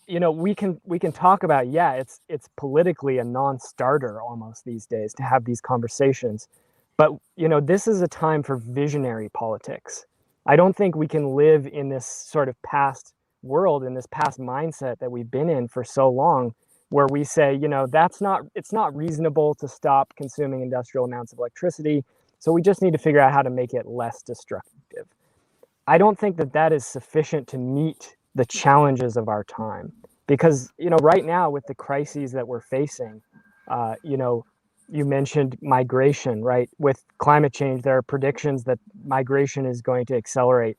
we can talk about, it's politically a non-starter almost these days to have these conversations. But, this is a time for visionary politics. I don't think we can live in this sort of past world, in this past mindset that we've been in for so long, where we say, it's not reasonable to stop consuming industrial amounts of electricity. So we just need to figure out how to make it less destructive. I don't think that is sufficient to meet the challenges of our time. Because, right now with the crises that we're facing, you mentioned migration, right? With climate change, there are predictions that migration is going to accelerate,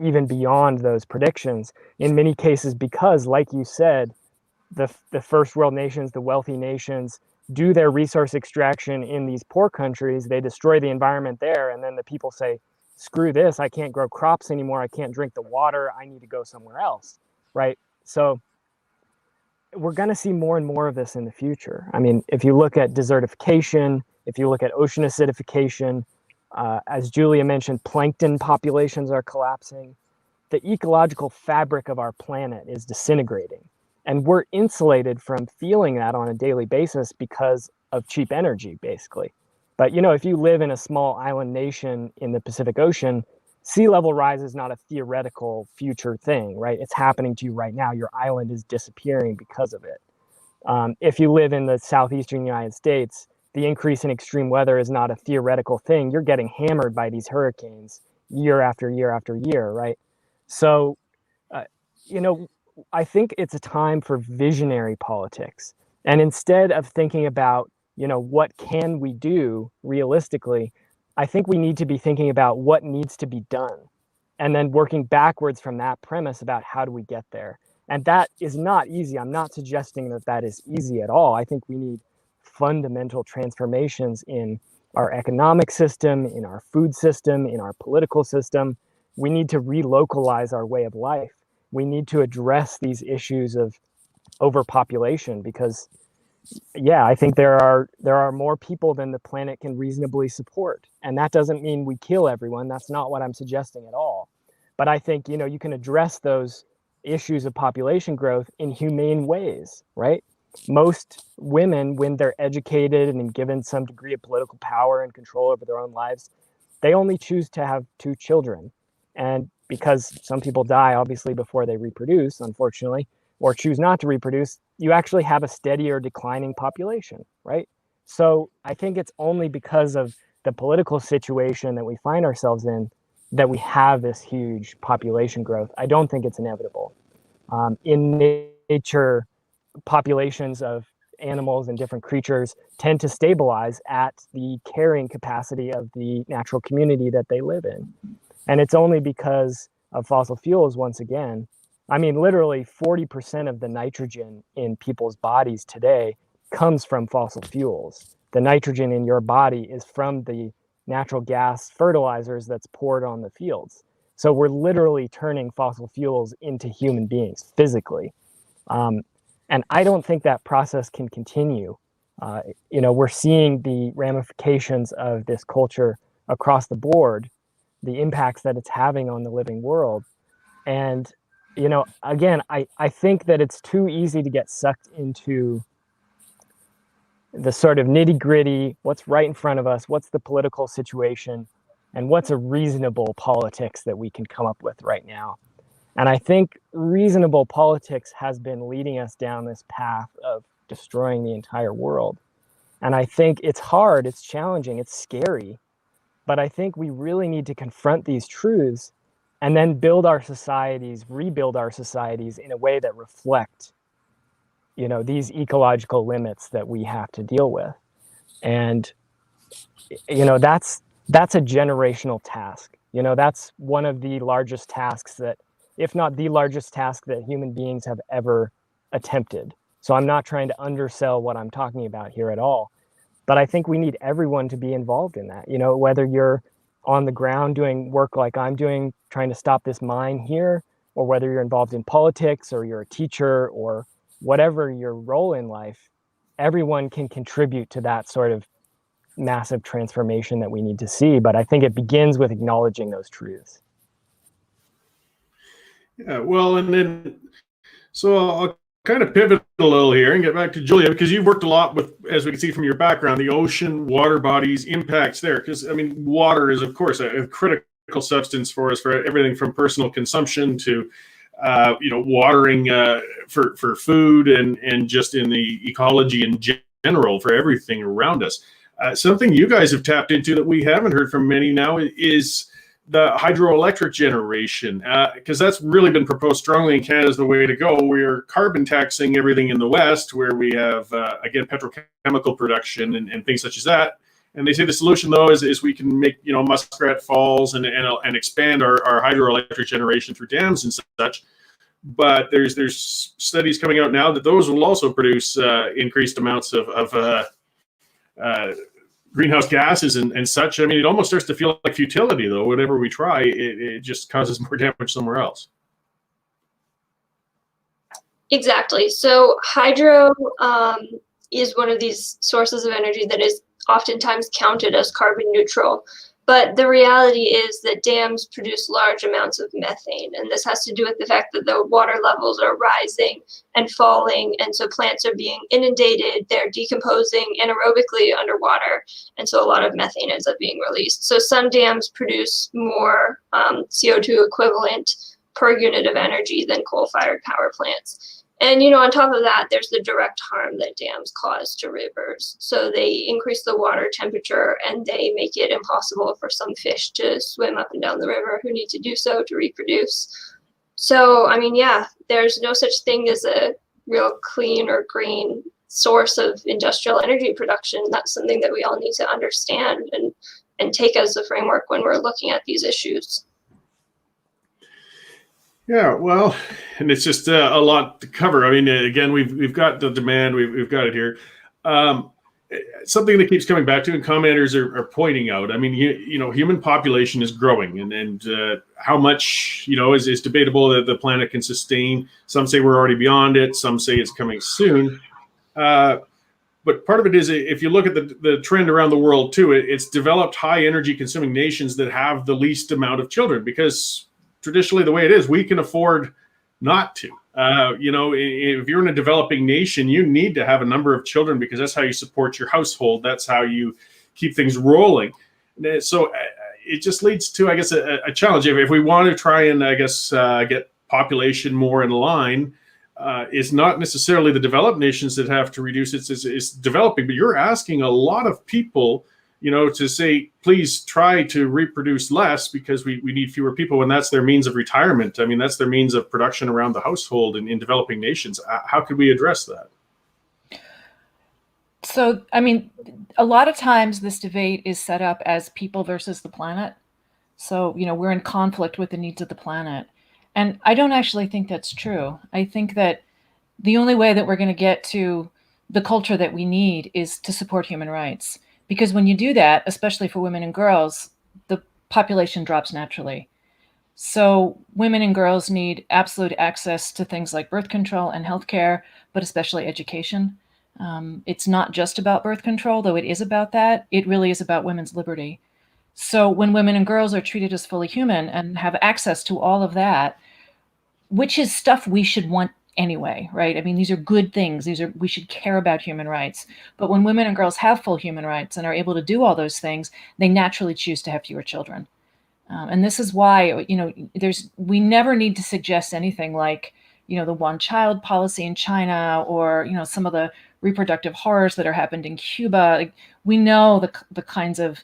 even beyond those predictions. In many cases, because, like you said, the first world nations, the wealthy nations, do their resource extraction in these poor countries. They destroy the environment there. And then the people say, screw this, I can't grow crops anymore. I can't drink the water. I need to go somewhere else, right? So we're going to see more and more of this in the future. I mean, if you look at desertification, if you look at ocean acidification, as Julia mentioned, plankton populations are collapsing. The ecological fabric of our planet is disintegrating. And we're insulated from feeling that on a daily basis because of cheap energy, basically. But, if you live in a small island nation in the Pacific Ocean, sea level rise is not a theoretical future thing, right? It's happening to you right now. Your island is disappearing because of it. If you live in the southeastern United States, the increase in extreme weather is not a theoretical thing. You're getting hammered by these hurricanes year after year after year, right? So, I think it's a time for visionary politics. And instead of thinking about, what can we do realistically, I think we need to be thinking about what needs to be done and then working backwards from that premise about how do we get there. And that is not easy. I'm not suggesting that is easy at all. I think we need fundamental transformations in our economic system, in our food system, in our political system. We need to relocalize our way of life. We need to address these issues of overpopulation because, I think there are more people than the planet can reasonably support. And that doesn't mean we kill everyone. That's not what I'm suggesting at all. But I think, you can address those issues of population growth in humane ways, right? Most women, when they're educated and given some degree of political power and control over their own lives, they only choose to have 2 children. And because some people die obviously before they reproduce, unfortunately, or choose not to reproduce, you actually have a steady or declining population, right? So I think it's only because of the political situation that we find ourselves in that we have this huge population growth. I don't think it's inevitable. In nature, populations of animals and different creatures tend to stabilize at the carrying capacity of the natural community that they live in. And it's only because of fossil fuels, once again. I mean, literally 40% of the nitrogen in people's bodies today comes from fossil fuels. The nitrogen in your body is from the natural gas fertilizers that's poured on the fields. So we're literally turning fossil fuels into human beings physically. And I don't think that process can continue. We're seeing the ramifications of this culture across the board, the impacts that it's having on the living world. And, again, I think that it's too easy to get sucked into the sort of nitty gritty, what's right in front of us, what's the political situation, and what's a reasonable politics that we can come up with right now. And I think reasonable politics has been leading us down this path of destroying the entire world. And I think it's hard, it's challenging, it's scary, but I think we really need to confront these truths and then build our societies, rebuild our societies in a way that reflect, these ecological limits that we have to deal with. And, that's a generational task. That's one of the largest tasks that, if not the largest task that human beings have ever attempted. So I'm not trying to undersell what I'm talking about here at all, but I think we need everyone to be involved in that. Whether you're on the ground doing work like I'm doing, trying to stop this mine here, or whether you're involved in politics or you're a teacher or whatever your role in life, everyone can contribute to that sort of massive transformation that we need to see. But I think it begins with acknowledging those truths. Yeah, well, and then, so I'll kind of pivot a little here and get back to Julia, because you've worked a lot with, as we can see from your background, the ocean, water bodies, impacts there. Because, water is, of course, a critical substance for us, for everything from personal consumption to, watering for food and just in the ecology in general for everything around us. Something you guys have tapped into that we haven't heard from many now is the hydroelectric generation, because that's really been proposed strongly in Canada as the way to go. We're carbon taxing everything in the West, where we have, again, petrochemical production and things such as that. And they say the solution, though, is we can make, muskrat falls and expand our hydroelectric generation through dams and such. But there's studies coming out now that those will also produce increased amounts of greenhouse gases and such. It almost starts to feel like futility, though. Whenever we try, it just causes more damage somewhere else. Exactly. So hydro is one of these sources of energy that is oftentimes counted as carbon neutral. But the reality is that dams produce large amounts of methane, and this has to do with the fact that the water levels are rising and falling, and so plants are being inundated, they're decomposing anaerobically underwater, and so a lot of methane ends up being released. So some dams produce more CO2 equivalent per unit of energy than coal-fired power plants. And, on top of that, there's the direct harm that dams cause to rivers. So they increase the water temperature and they make it impossible for some fish to swim up and down the river who need to do so to reproduce. So, there's no such thing as a real clean or green source of industrial energy production. That's something that we all need to understand and take as a framework when we're looking at these issues. Yeah, well, and it's just a lot to cover. Again, we've got the demand, we've got it here. Something that keeps coming back to, and commenters are pointing out. Human population is growing, and how much is debatable that the planet can sustain. Some say we're already beyond it. Some say it's coming soon. But part of it is, if you look at the trend around the world too, it's developed high energy consuming nations that have the least amount of children, because traditionally the way it is, we can afford not to. If you're in a developing nation, you need to have a number of children because that's how you support your household. That's how you keep things rolling. So, it just leads to, I guess, a challenge. If we want to try and, I guess, get population more in line, it's not necessarily the developed nations that have to reduce it, it's developing. But you're asking a lot of people, to say, please try to reproduce less because we need fewer people, when that's their means of retirement. I mean, that's their means of production around the household in developing nations. How could we address that? So, I mean, a lot of times this debate is set up as people versus the planet. So, we're in conflict with the needs of the planet. And I don't actually think that's true. I think that the only way that we're going to get to the culture that we need is to support human rights. Because when you do that, especially for women and girls, the population drops naturally. So women and girls need absolute access to things like birth control and healthcare, but especially education. It's not just about birth control, though it is about that. It really is about women's liberty. So when women and girls are treated as fully human and have access to all of that, which is stuff we should want anyway, right? I mean, these are good things. We should care about human rights. But when women and girls have full human rights and are able to do all those things, they naturally choose to have fewer children. And this is why, we never need to suggest anything like, the one-child policy in China, or, some of the reproductive horrors that are happened in Cuba. Like, we know the kinds of,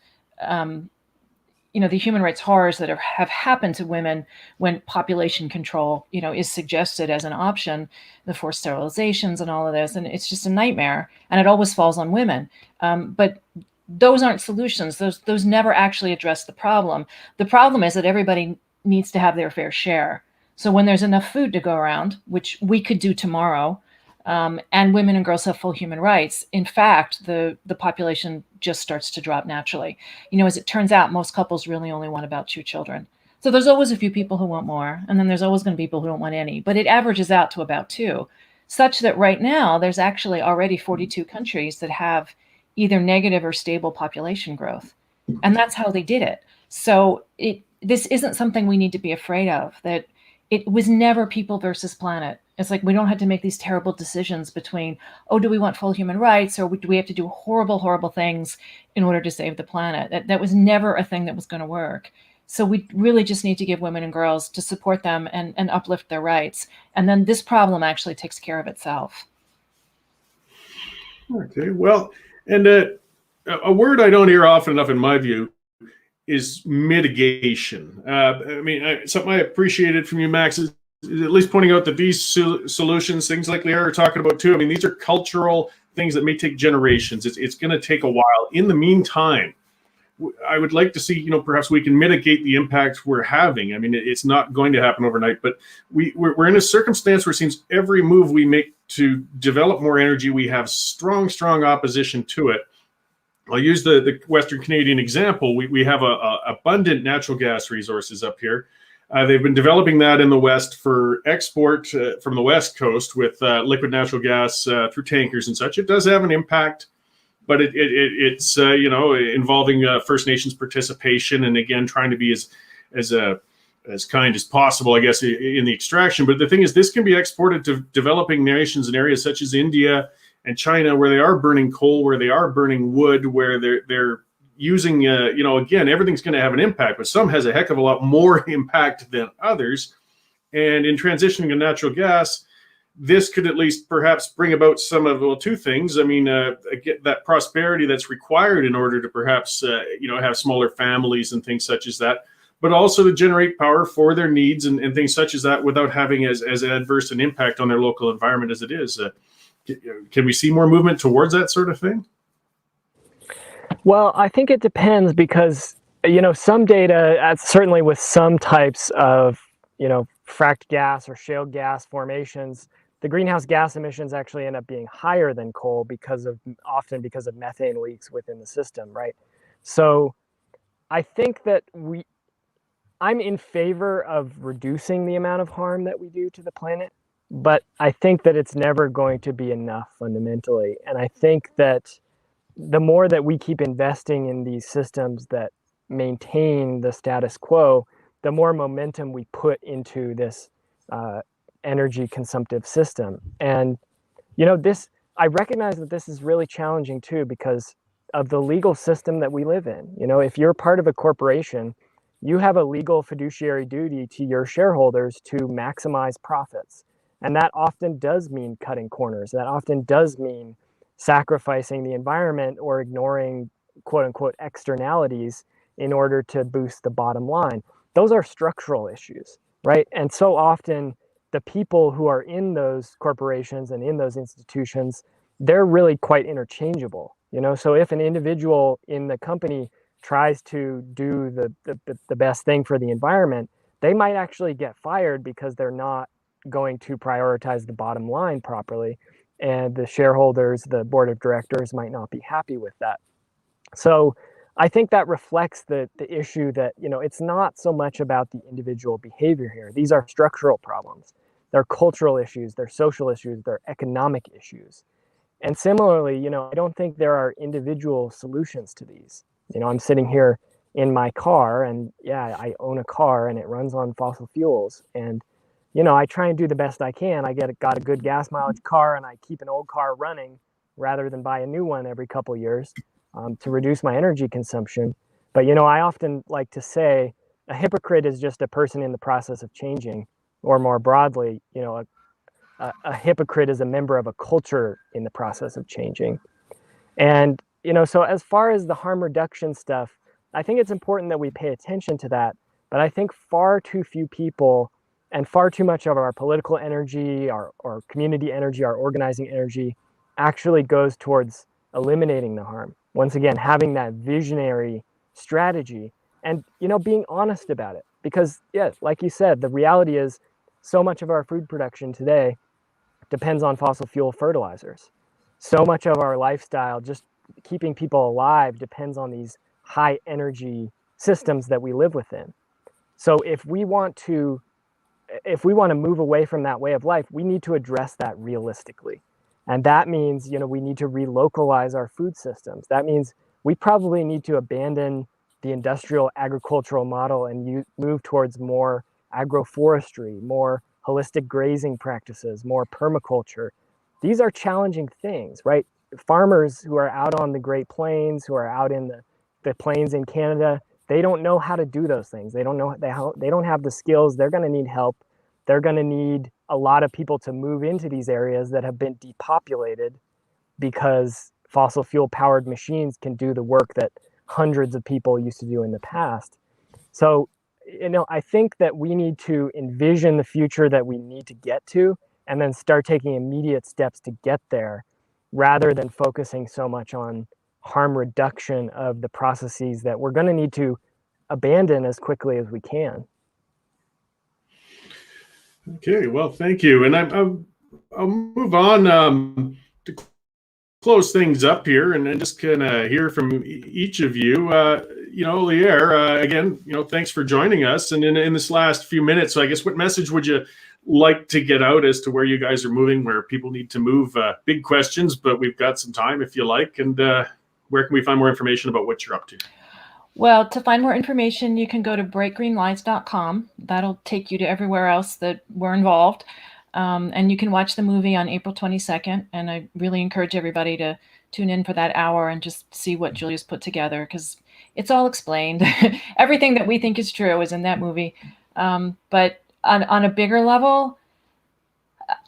the human rights horrors that have happened to women when population control, is suggested as an option, the forced sterilizations and all of this. And it's just a nightmare. And it always falls on women. But those aren't solutions. Those never actually address the problem. The problem is that everybody needs to have their fair share. So when there's enough food to go around, which we could do tomorrow, and women and girls have full human rights, in fact, the population just starts to drop naturally. As it turns out, most couples really only want about 2 children. So there's always a few people who want more, and then there's always going to be people who don't want any, but it averages out to about 2, such that right now there's actually already 42 countries that have either negative or stable population growth. And that's how they did it. So this isn't something we need to be afraid of, that it was never people versus planet. It's like, we don't have to make these terrible decisions between, do we want full human rights, or do we have to do horrible, horrible things in order to save the planet? That was never a thing that was going to work. So we really just need to give women and girls to support them and uplift their rights. And then this problem actually takes care of itself. Okay, well, and a word I don't hear often enough, in my view, is mitigation. Something I appreciated from you, Max, is at least pointing out that these solutions, things like Leah are talking about too, these are cultural things that may take generations. It's going to take a while. In the meantime, I would like to see, perhaps we can mitigate the impact we're having. It's not going to happen overnight, but we're in a circumstance where it seems every move we make to develop more energy, we have strong opposition to it. I'll use the Western Canadian example. We have abundant natural gas resources up here. They've been developing that in the West for export from the West Coast with liquid natural gas through tankers and such. It does have an impact, but it's involving First Nations participation, and again, trying to be as kind as possible, I guess, in the extraction. But the thing is, this can be exported to developing nations in areas such as India and China, where they are burning coal, where they are burning wood, where they're using, again, everything's going to have an impact, but some has a heck of a lot more impact than others. And in transitioning to natural gas, this could at least perhaps bring about some of, 2 things. Get that prosperity that's required in order to perhaps, have smaller families and things such as that, but also to generate power for their needs and things such as that without having as adverse an impact on their local environment as it is. Can we see more movement towards that sort of thing? Well, I think it depends, because, some data, certainly with some types of, fracked gas or shale gas formations, the greenhouse gas emissions actually end up being higher than coal often because of methane leaks within the system, right? So I think that I'm in favor of reducing the amount of harm that we do to the planet, but I think that it's never going to be enough fundamentally. And I think that the more that we keep investing in these systems that maintain the status quo, the more momentum we put into this energy consumptive system. And, I recognize that this is really challenging too, because the legal system that we live in. You know, if you're part of a corporation, you have a legal fiduciary duty to your shareholders to maximize profits. And that often does mean cutting corners. That often does mean sacrificing the environment or ignoring quote unquote externalities in order to boost the bottom line. Those are structural issues, right? And so often the people who are in those corporations and in those institutions, they're really quite interchangeable. You know, so if an individual in the company tries to do the best thing for the environment, they might actually get fired because they're not going to prioritize the bottom line properly. And the shareholders, the board of directors might not be happy with that. So I think that reflects the issue that, you know, it's not so much about the individual behavior here. These are structural problems. They're cultural issues, they're social issues, they're economic issues. And similarly, you know, I don't think there are individual solutions to these. You know, I'm sitting here in my car, and yeah, I own a car and it runs on fossil fuels. And, you know, I try and do the best I can. Got a good gas mileage car, and I keep an old car running rather than buy a new one every couple of years to reduce my energy consumption. But, you know, I often like to say a hypocrite is just a person in the process of changing, or more broadly, you know, a hypocrite is a member of a culture in the process of changing. And, you know, so as far as the harm reduction stuff, I think it's important that we pay attention to that. But I think far too few people and far too much of our political energy, our community energy, our organizing energy actually goes towards eliminating the harm. Once again, having that visionary strategy and, you know, being honest about it. Because, yeah, like you said, the reality is so much of our food production today depends on fossil fuel fertilizers. So much of our lifestyle, just keeping people alive, depends on these high energy systems that we live within. So if we want to move away from that way of life, we need to address that realistically. And that means, you know, we need to relocalize our food systems. That means we probably need to abandon the industrial agricultural model and move towards more agroforestry, more holistic grazing practices, more permaculture. These are challenging things, right? Farmers who are out on the Great Plains, who are out in the plains in Canada, they don't know how to do those things. They don't know, they don't have the skills. They're going to need help. They're going to need a lot of people to move into these areas that have been depopulated because fossil fuel powered machines can do the work that hundreds of people used to do in the past. So, you know, I think that we need to envision the future that we need to get to and then start taking immediate steps to get there rather than focusing so much on harm reduction of the processes that we're going to need to abandon as quickly as we can. Okay, well, thank you. And I'll move on to close things up here and then just kind of hear from each of you. You know, Lier, again, you know, thanks for joining us. And in this last few minutes, so I guess what message would you like to get out as to where you guys are moving, where people need to move? Big questions, but we've got some time if you like. And where can we find more information about what you're up to? Well, to find more information, you can go to breakgreenlines.com. That'll take you to everywhere else that we're involved. And you can watch the movie on April 22nd. And I really encourage everybody to tune in for that hour and just see what Julia's put together, because it's all explained. Everything that we think is true is in that movie. But on a bigger level,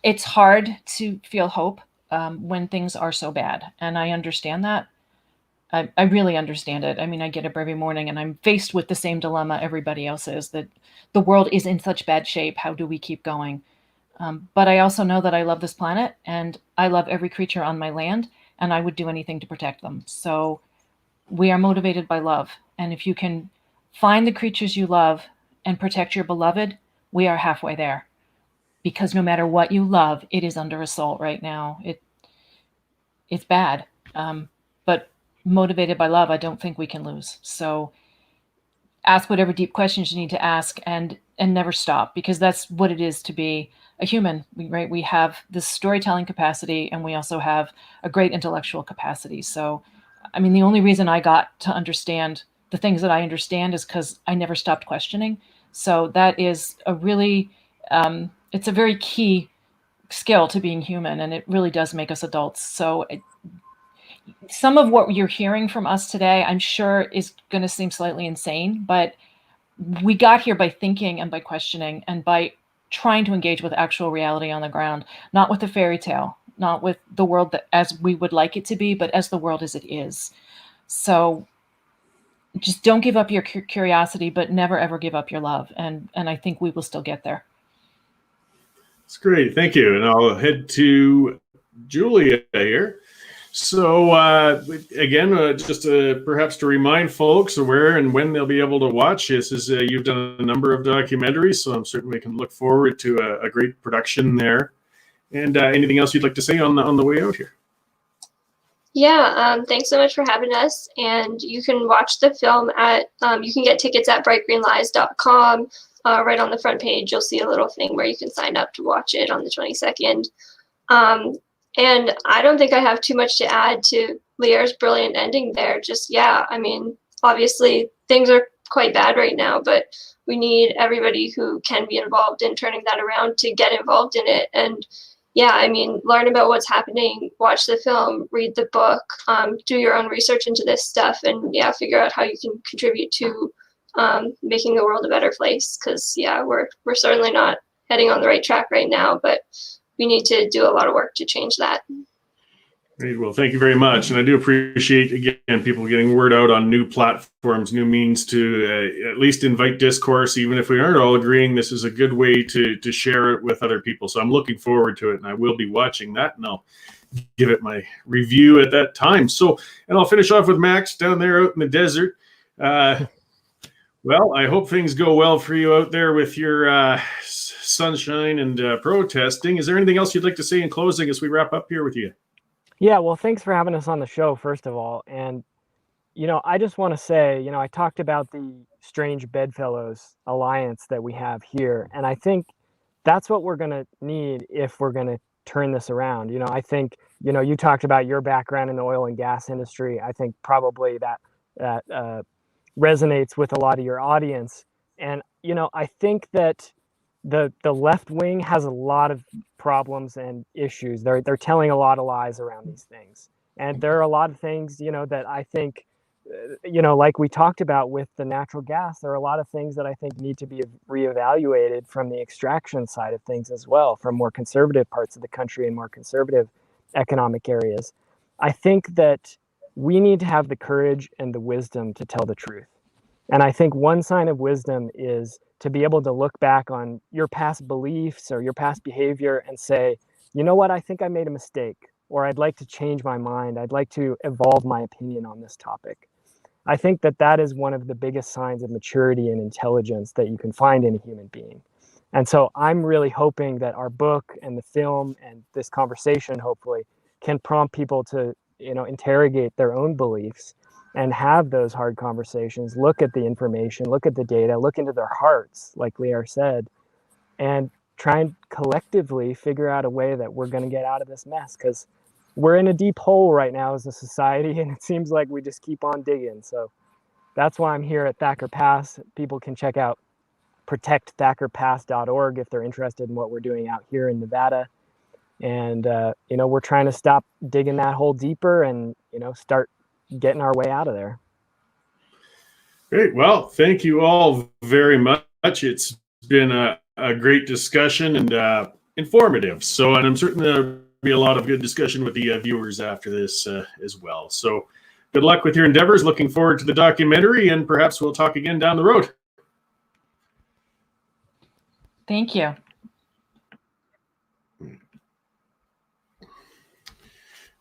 it's hard to feel hope when things are so bad. And I understand that. I really understand it. I mean, I get up every morning and I'm faced with the same dilemma everybody else is, that the world is in such bad shape. How do we keep going? But I also know that I love this planet and I love every creature on my land, and I would do anything to protect them. So we are motivated by love. And if you can find the creatures you love and protect your beloved, we are halfway there. Because no matter what you love, it is under assault right now. It's bad. But motivated by love, I don't think we can lose. So ask whatever deep questions you need to ask and never stop, because that's what it is to be a human, right? We have this storytelling capacity and we also have a great intellectual capacity. So, I mean, the only reason I got to understand the things that I understand is because I never stopped questioning. So that is a really, it's a very key skill to being human, and it really does make us adults. So some of what you're hearing from us today, I'm sure is going to seem slightly insane, but we got here by thinking and by questioning and by trying to engage with actual reality on the ground, not with a fairy tale, not with the world that as we would like it to be, but as the world as it is. So just don't give up your curiosity, but never ever give up your love. And I think we will still get there. That's great. Thank you. And I'll head to Julia here. So again, just perhaps to remind folks where and when they'll be able to watch this is you've done a number of documentaries, so I'm certain we can look forward to a great production there. And anything else you'd like to say on the way out here? Yeah, thanks so much for having us. And you can watch the film at, you can get tickets at brightgreenlies.com. Right on the front page, you'll see a little thing where you can sign up to watch it on the 22nd. And I don't think I have too much to add to Lierre's brilliant ending there. Just, yeah, I mean, obviously things are quite bad right now, but we need everybody who can be involved in turning that around to get involved in it. And yeah, I mean, learn about what's happening, watch the film, read the book, do your own research into this stuff, and yeah, figure out how you can contribute to making the world a better place. Because yeah, we're certainly not heading on the right track right now, but we need to do a lot of work to change that. Great. Well, thank you very much. And I do appreciate, again, people getting word out on new platforms, new means to at least invite discourse. Even if we aren't all agreeing, this is a good way to share it with other people. So I'm looking forward to it, and I will be watching that, and I'll give it my review at that time. So, and I'll finish off with Max down there out in the desert. Well, I hope things go well for you out there with your sunshine and protesting. Is there anything else you'd like to say in closing as we wrap up here with you? Yeah, well, thanks for having us on the show, first of all. And, you know, I just want to say, you know, I talked about the Strange Bedfellows Alliance that we have here. And I think that's what we're going to need if we're going to turn this around. You know, I think, you know, you talked about your background in the oil and gas industry. I think probably that resonates with a lot of your audience. And, you know, I think that the left wing has a lot of problems and issues. They're telling a lot of lies around these things. And there are a lot of things, you know, that I think, you know, like we talked about with the natural gas, there are a lot of things that I think need to be reevaluated from the extraction side of things as well, from more conservative parts of the country and more conservative economic areas. I think that we need to have the courage and the wisdom to tell the truth. And I think one sign of wisdom is to be able to look back on your past beliefs or your past behavior and say, you know what, I think I made a mistake, or I'd like to change my mind. I'd like to evolve my opinion on this topic. I think that that is one of the biggest signs of maturity and intelligence that you can find in a human being. And so I'm really hoping that our book and the film and this conversation hopefully can prompt people to, you know, interrogate their own beliefs and have those hard conversations, look at the information, look at the data, look into their hearts, like Lierre said, and try and collectively figure out a way that we're going to get out of this mess, because we're in a deep hole right now as a society, and it seems like we just keep on digging. So that's why I'm here at Thacker Pass. People can check out protectthackerpass.org if they're interested in what we're doing out here in Nevada. And, you know, we're trying to stop digging that hole deeper and, you know, start getting our way out of there. Great. Well, thank you all very much. It's been a great discussion and informative. So, and I'm certain there'll be a lot of good discussion with the viewers after this as well. So good luck with your endeavors. Looking forward to the documentary, and perhaps we'll talk again down the road. Thank you.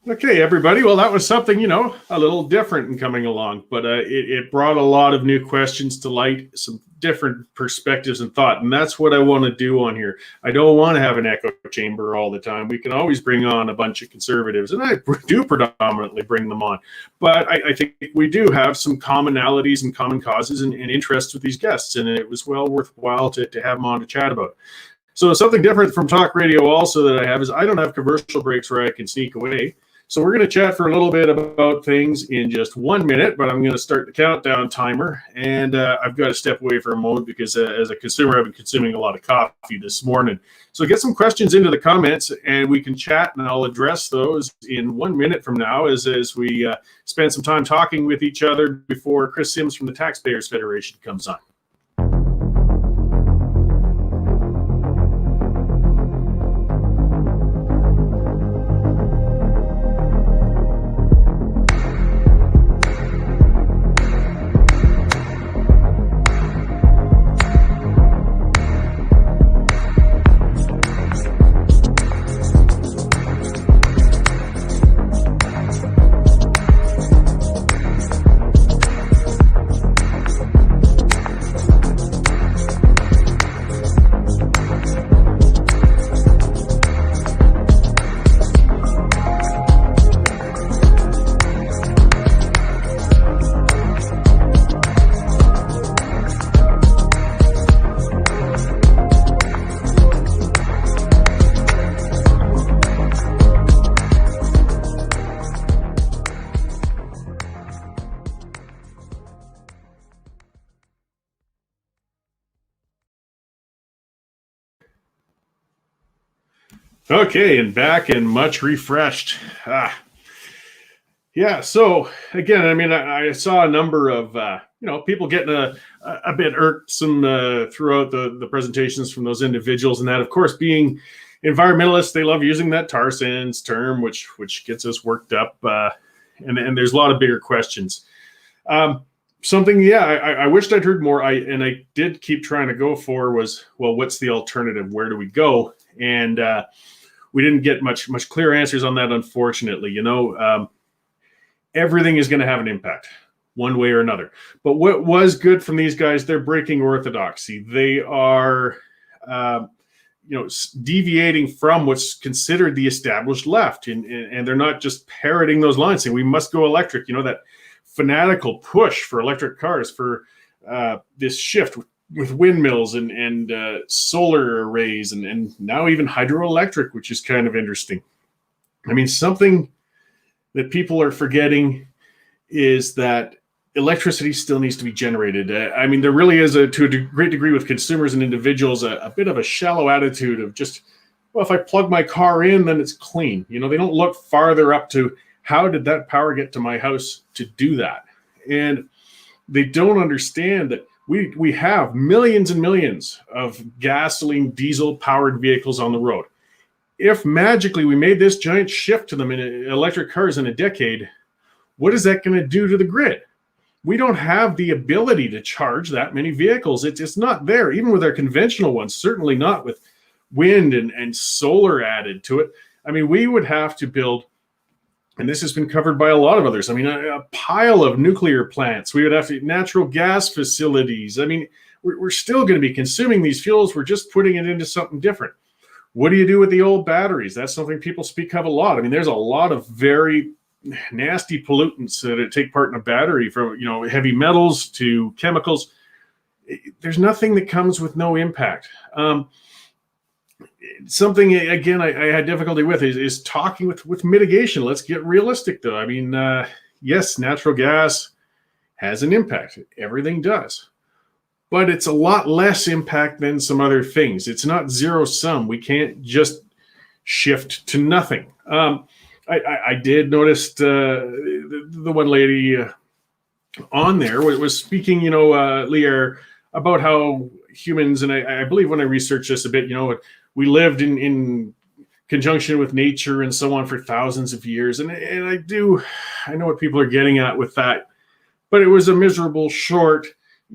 Okay, everybody. Well, that was something, you know, a little different in coming along, but it brought a lot of new questions to light, some different perspectives and thought. And that's what I want to do on here. I don't want to have an echo chamber all the time. We can always bring on a bunch of conservatives, and I do predominantly bring them on. But I think we do have some commonalities and common causes and interests with these guests, and it was well worthwhile to have them on to chat about. So something different from talk radio also that I have is I don't have commercial breaks where I can sneak away. So we're going to chat for a little bit about things in just 1 minute, but I'm going to start the countdown timer. And I've got to step away for a moment because as a consumer, I've been consuming a lot of coffee this morning. So get some questions into the comments and we can chat, and I'll address those in 1 minute from now as we spend some time talking with each other before Kris Sims from the Taxpayers Federation comes on. Okay, and back and much refreshed. Yeah, so again, I mean, I saw a number of, people getting a bit irksome throughout the presentations from those individuals. And that, of course, being environmentalists, they love using that tar sands term, which gets us worked up. And there's a lot of bigger questions. Something, I wished I'd heard more. I did keep trying to go for was, well, what's the alternative? Where do we go? And we didn't get much clear answers on that, unfortunately. Everything is going to have an impact one way or another. But what was good from these guys, they're breaking orthodoxy. They are, deviating from what's considered the established left. And they're not just parroting those lines saying we must go electric. That fanatical push for electric cars, for this shift with windmills and solar arrays and now even hydroelectric, which is kind of interesting. I mean, something that people are forgetting is that electricity still needs to be generated. I mean, there really is, to a great degree with consumers and individuals, a bit of a shallow attitude of just, well, if I plug my car in, then it's clean. They don't look farther up to how did that power get to my house to do that? And they don't understand that we have millions and millions of gasoline, diesel powered vehicles on the road. If magically we made this giant shift to them in electric cars in a decade, what is that going to do to the grid? We don't have the ability to charge that many vehicles. It's not there, even with our conventional ones, certainly not with wind and solar added to it. I mean, we would have to build, and this has been covered by a lot of others, I mean, a pile of nuclear plants. We would have to natural gas facilities. I mean, we're still going to be consuming these fuels. We're just putting it into something different. What do you do with the old batteries? That's something people speak of a lot. I mean, there's a lot of very nasty pollutants that take part in a battery, from heavy metals to chemicals. There's nothing that comes with no impact. Something, again, I had difficulty with is talking with mitigation. Let's get realistic, though. I mean, yes, natural gas has an impact. Everything does. But it's a lot less impact than some other things. It's not zero sum. We can't just shift to nothing. I did notice the one lady on there was speaking, Lear, about how humans, and I believe when I researched this a bit, we lived in conjunction with nature and so on for thousands of years. And I know what people are getting at with that, but it was a miserable, short,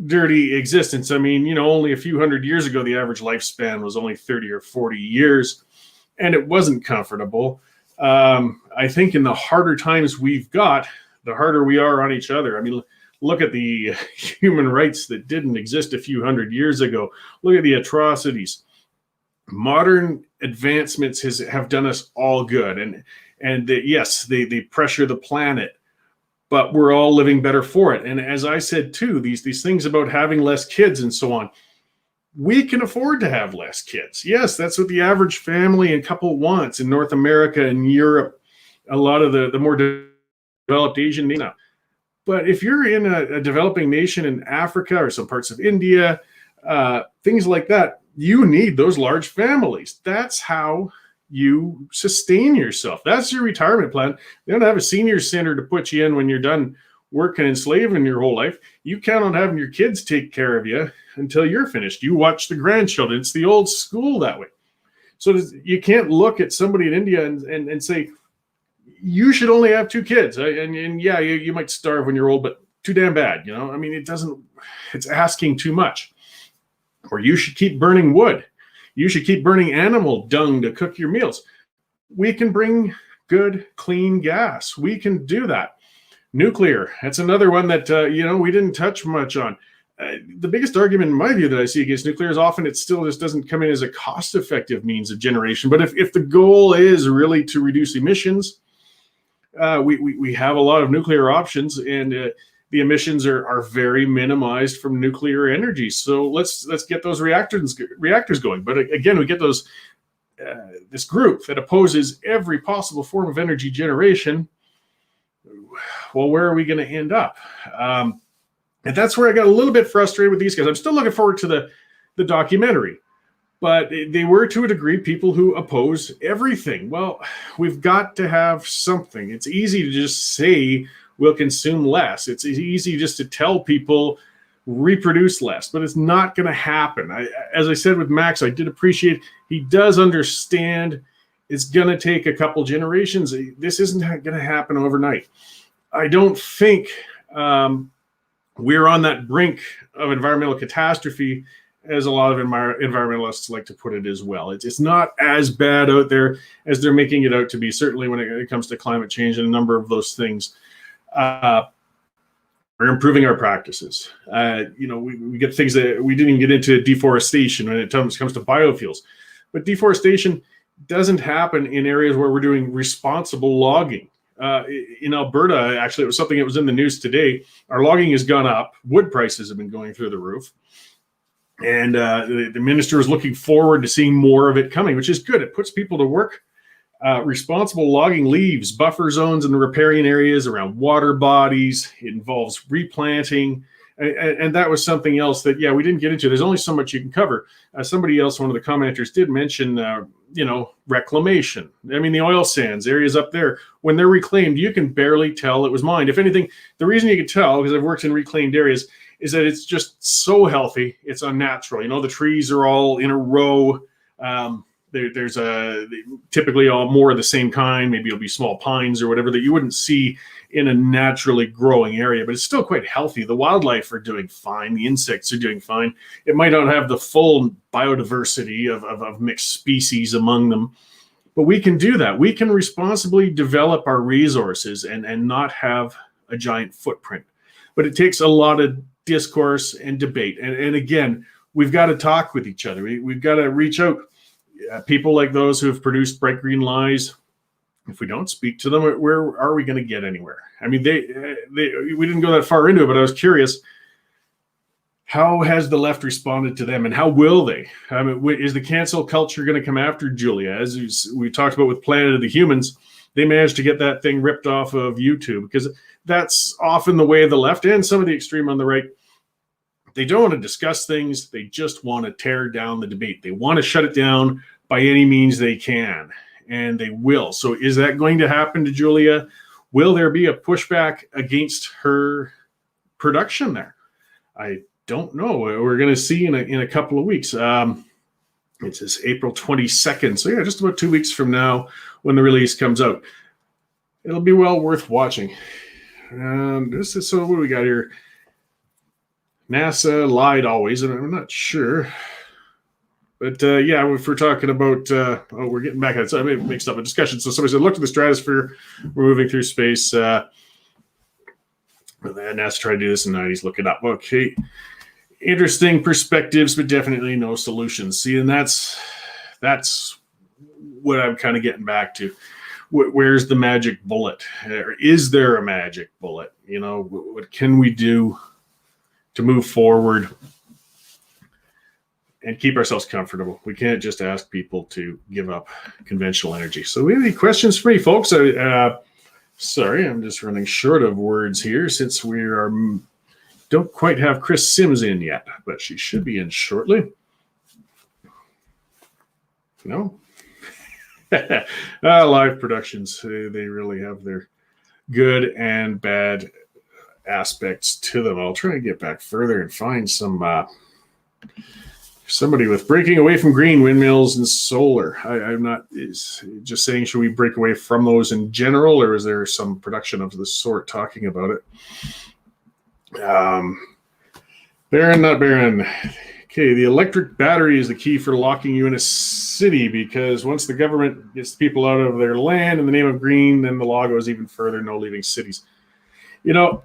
dirty existence. I mean, only a few hundred years ago, the average lifespan was only 30 or 40 years, and it wasn't comfortable. I think in the harder times we've got, the harder we are on each other. I mean, look at the human rights that didn't exist a few hundred years ago. Look at the atrocities. Modern advancements have done us all good. And yes, they pressure the planet, but we're all living better for it. And as I said, too, these things about having less kids and so on, we can afford to have less kids. Yes, that's what the average family and couple wants in North America and Europe a lot of the more developed Asian nations now. But if you're in a developing nation in Africa or some parts of India, things like that, you need those large families. That's how you sustain yourself. That's your retirement plan. They don't have a senior center to put you in when you're done working and slaving your whole life. You count on having your kids take care of you until you're finished. You watch the grandchildren. It's the old school that way. So you can't look at somebody in India and say, you should only have 2 kids. And yeah, you might starve when you're old, but too damn bad. I mean, it's asking too much. Or you should keep burning wood. You should keep burning animal dung to cook your meals. We can bring good, clean gas. We can do that. Nuclear, that's another one that, we didn't touch much on. The biggest argument in my view that I see against nuclear is often it still just doesn't come in as a cost-effective means of generation. But if the goal is really to reduce emissions, we have a lot of nuclear options, and the emissions are very minimized from nuclear energy. So let's get those reactors going. But again, we get this group that opposes every possible form of energy generation. Well, where are we going to end up? And that's where I got a little bit frustrated with these guys. I'm still looking forward to the documentary. But they were, to a degree, people who oppose everything. Well, we've got to have something. It's easy to just say we'll consume less. It's easy just to tell people reproduce less, but it's not going to happen. As I said with Max, I did appreciate he does understand it's going to take a couple generations. This isn't going to happen overnight. I don't think we're on that brink of environmental catastrophe, as a lot of environmentalists like to put it as well. It's not as bad out there as they're making it out to be, certainly when it comes to climate change and a number of those things. We're improving our practices. We get things that we didn't even get into deforestation when it comes to biofuels. But deforestation doesn't happen in areas where we're doing responsible logging. In Alberta, actually, it was something that was in the news today. Our logging has gone up. Wood prices have been going through the roof. And the minister is looking forward to seeing more of it coming, which is good. It puts people to work. Responsible logging leaves buffer zones and riparian areas around water bodies. It involves replanting. And that was something else that, we didn't get into. There's only so much you can cover. Somebody else, one of the commenters, did mention, reclamation. I mean, the oil sands areas up there, when they're reclaimed, you can barely tell it was mined. If anything, the reason you can tell, because I've worked in reclaimed areas, is that it's just so healthy. It's unnatural. The trees are all in a row. There's typically all more of the same kind. Maybe it'll be small pines or whatever that you wouldn't see in a naturally growing area, but it's still quite healthy. The wildlife are doing fine. The insects are doing fine. It might not have the full biodiversity of mixed species among them, but we can do that. We can responsibly develop our resources and not have a giant footprint. But it takes a lot of discourse and debate. And again, we've got to talk with each other. We've got to reach out. People like those who have produced Bright Green Lies, if we don't speak to them, where are we going to get anywhere? I mean, we didn't go that far into it, but I was curious. How has the left responded to them, and how will they? I mean, is the cancel culture going to come after Julia? As we talked about with Planet of the Humans, they managed to get that thing ripped off of YouTube, because that's often the way of the left and some of the extreme on the right. They don't want to discuss things. They just want to tear down the debate. They want to shut it down by any means they can, and they will. So is that going to happen to Julia? Will there be a pushback against her production there? I don't know. We're going to see in a couple of weeks. It says April 22nd. So just about 2 weeks from now when the release comes out. It'll be well worth watching. So what do we got here? NASA lied always, and I'm not sure. But if we're talking about, we're getting back at it. So I may have mixed up a discussion. So somebody said, look to the stratosphere. We're moving through space. NASA tried to do this in the 90s. Look it up. Okay. Interesting perspectives, but definitely no solutions. See, and that's what I'm kind of getting back to. Where's the magic bullet? Is there a magic bullet? What can we do to move forward and keep ourselves comfortable. We can't just ask people to give up conventional energy. So we have any questions for me, folks? Sorry, I'm just running short of words here since we don't quite have Kris Sims in yet, but she should be in shortly. No? Live productions, they really have their good and bad aspects to them. I'll try to get back further and find somebody with breaking away from green, windmills and solar. I'm not just saying, should we break away from those in general, or is there some production of the sort talking about it? Baron, not Baron. Okay, the electric battery is the key for locking you in a city, because once the government gets people out of their land in the name of green, then the law goes even further, no leaving cities. You know,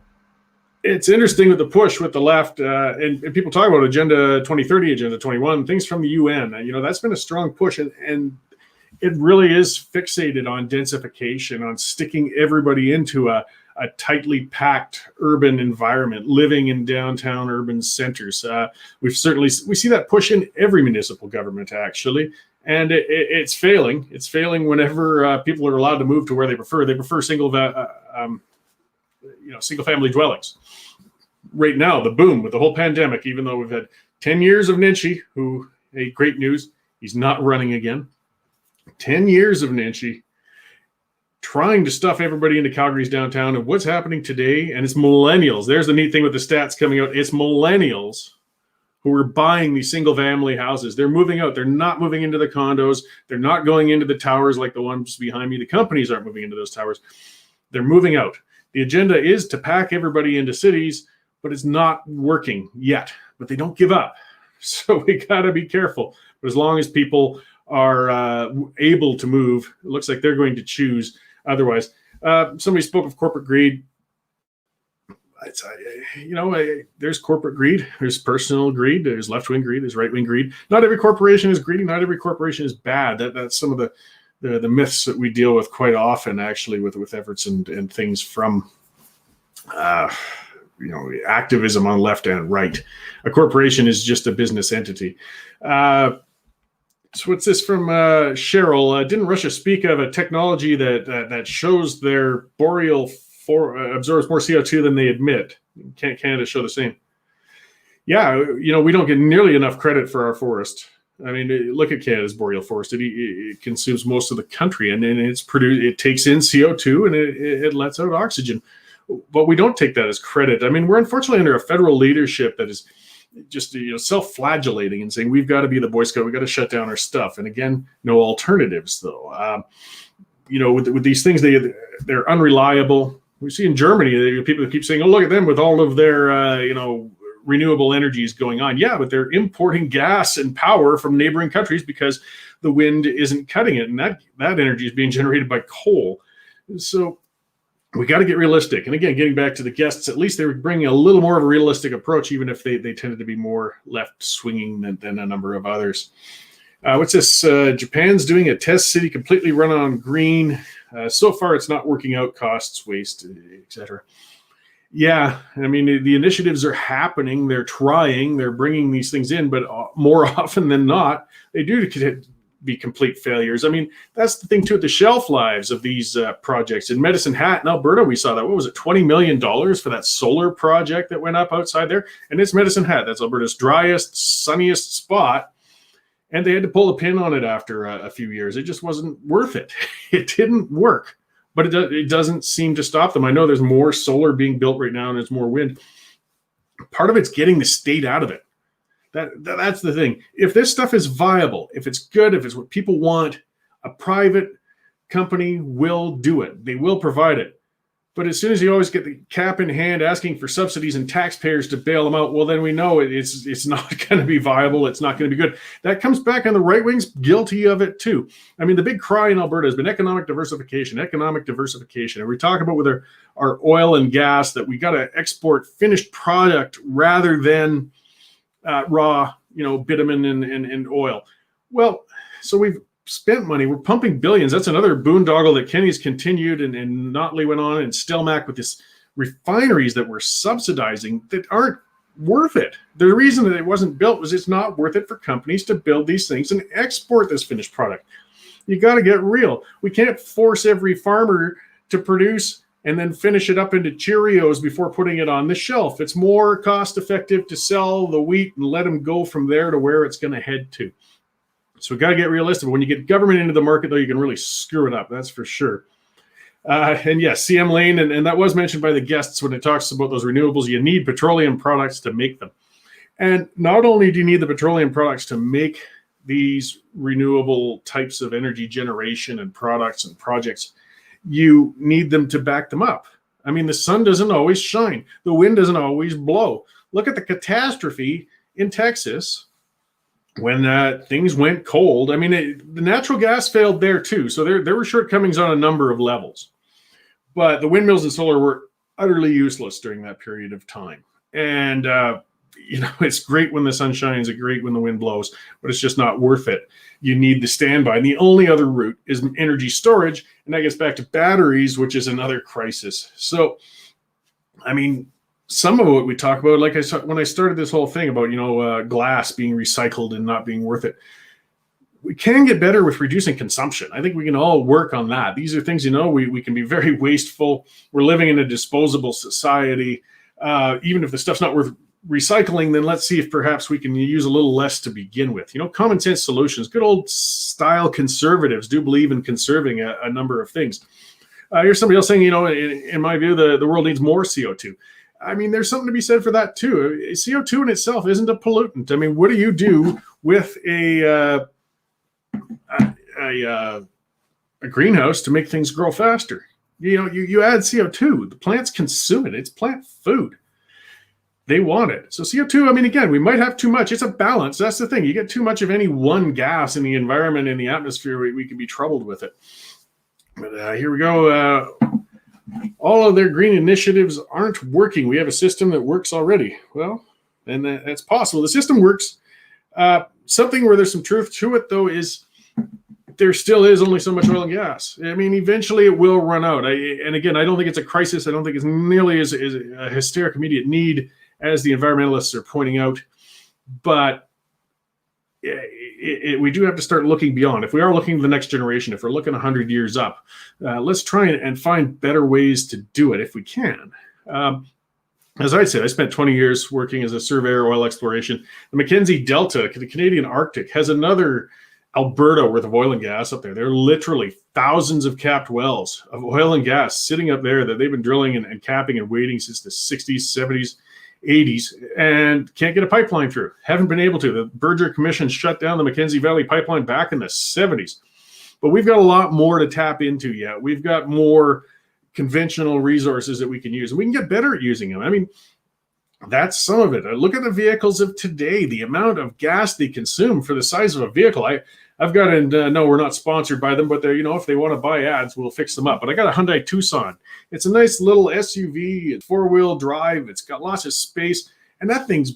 it's interesting with the push with the left, and people talk about Agenda 2030, Agenda 21, things from the UN. You know, that's been a strong push, and it really is fixated on densification, on sticking everybody into a tightly packed urban environment, living in downtown urban centers. We see that push in every municipal government, actually, and it's failing. It's failing whenever people are allowed to move to where they prefer. They prefer single-family dwellings. Right now, the boom with the whole pandemic, even though we've had 10 years of Nenshi, who, hey, great news, he's not running again. 10 years of Nenshi trying to stuff everybody into Calgary's downtown. And what's happening today, and it's millennials. There's the neat thing with the stats coming out. It's millennials who are buying these single family houses. They're moving out. They're not moving into the condos. They're not going into the towers like the ones behind me. The companies aren't moving into those towers. They're moving out. The agenda is to pack everybody into cities, but it's not working yet. But they don't give up. So we got to be careful. But as long as people are able to move, it looks like they're going to choose otherwise. Somebody spoke of corporate greed. There's corporate greed, there's personal greed, there's left-wing greed, there's right-wing greed. Not every corporation is greedy. Not every corporation is bad. That's some of the myths that we deal with quite often, actually, with efforts and things from activism on left and right. A corporation is just a business entity. So what's this from Cheryl? Didn't Russia speak of a technology that shows their boreal absorbs more CO2 than they admit? Can't Canada show the same? Yeah, we don't get nearly enough credit for our forest. I mean, look at Canada's boreal forest. It consumes most of the country, and it takes in CO2 and it lets out oxygen. But we don't take that as credit. I mean, we're unfortunately under a federal leadership that is just self-flagellating and saying we've got to be the Boy Scout, we've got to shut down our stuff. And again, no alternatives though. With these things, they're unreliable. We see in Germany, people keep saying, "Oh, look at them with all of their renewable energies going on." Yeah, but they're importing gas and power from neighboring countries because the wind isn't cutting it, and that energy is being generated by coal. So we got to get realistic. And again, getting back to the guests, at least they were bringing a little more of a realistic approach, even if they tended to be more left swinging than a number of others. What's this? Japan's doing a test city completely run on green. So far, it's not working out. Costs, waste, etc. Yeah, I mean, the initiatives are happening. They're trying. They're bringing these things in, but more often than not, they do be complete failures. I mean, that's the thing too, the shelf lives of these projects. In Medicine Hat in Alberta, we saw that, what was it, $20 million for that solar project that went up outside there? And it's Medicine Hat. That's Alberta's driest, sunniest spot. And they had to pull the pin on it after a few years. It just wasn't worth it. It didn't work, but it doesn't seem to stop them. I know there's more solar being built right now and there's more wind. Part of it's getting the state out of it. That's the thing. If this stuff is viable, if it's good, if it's what people want, a private company will do it. They will provide it. But as soon as you always get the cap in hand asking for subsidies and taxpayers to bail them out, well, then we know it's not going to be viable. It's not going to be good. That comes back on the right wing's guilty of it too. I mean, the big cry in Alberta has been economic diversification. And we talk about with our oil and gas that we got to export finished product rather than raw, bitumen and oil. Well, so we've spent money. We're pumping billions. That's another boondoggle that Kenney's continued, and Notley went on, and Stelmach with this refineries that we're subsidizing that aren't worth it. The reason that it wasn't built was it's not worth it for companies to build these things and export this finished product. You got to get real. We can't force every farmer to produce and then finish it up into Cheerios before putting it on the shelf. It's more cost effective to sell the wheat and let them go from there to where it's going to head to. So we got to get realistic. When you get government into the market, though, you can really screw it up. That's for sure. And yes, CM Lane, and that was mentioned by the guests when it talks about those renewables. You need petroleum products to make them. And not only do you need the petroleum products to make these renewable types of energy generation and products and projects, you need them to back them up. I mean, the sun doesn't always shine. The wind doesn't always blow. Look at the catastrophe in Texas when things went cold. I mean, the natural gas failed there too. So there were shortcomings on a number of levels. But the windmills and solar were utterly useless during that period of time. And, it's great when the sun shines, it's great when the wind blows, but it's just not worth it. You need the standby. And the only other route is energy storage. And that gets back to batteries, which is another crisis. So, I mean, some of what we talk about, like I saw when I started this whole thing about, glass being recycled and not being worth it, we can get better with reducing consumption. I think we can all work on that. These are things, we can be very wasteful. We're living in a disposable society. Even if the stuff's not worth recycling, then let's see if perhaps we can use a little less to begin with. Common sense solutions. Good old style conservatives do believe in conserving a number of things. Here's somebody else saying, in my view, the world needs more CO2. I mean, there's something to be said for that too. CO2 in itself isn't a pollutant. I mean, what do you do with a greenhouse to make things grow faster? You add CO2. The plants consume it. It's plant food. They want it. So CO2, I mean, again, we might have too much. It's a balance. That's the thing. You get too much of any one gas in the environment, in the atmosphere, we can be troubled with it. But here we go. All of their green initiatives aren't working. We have a system that works already. Well, and that's possible. The system works. Something where there's some truth to it, though, is there still is only so much oil and gas. I mean, eventually it will run out. And again, I don't think it's a crisis. I don't think it's nearly as a hysteric immediate need as the environmentalists are pointing out. But we do have to start looking beyond. If we are looking to the next generation, if we're looking 100 years up, let's try and find better ways to do it if we can. As I said, I spent 20 years working as a surveyor, oil exploration. The Mackenzie Delta, the Canadian Arctic, has another Alberta worth of oil and gas up there. There are literally thousands of capped wells of oil and gas sitting up there that they've been drilling and capping and waiting since the 60s, 70s, 80s, and can't get a pipeline through. Haven't been able to. The Berger Commission shut down the Mackenzie Valley Pipeline back in the 70s. But we've got a lot more to tap into yet. We've got more conventional resources that we can use, and we can get better at using them. I mean, that's some of it. Look at the vehicles of today, the amount of gas they consume for the size of a vehicle. I've got, and no, we're not sponsored by them, but they're, if they want to buy ads, we'll fix them up. But I got a Hyundai Tucson. It's a nice little SUV. It's 4-wheel drive. It's got lots of space, and that thing's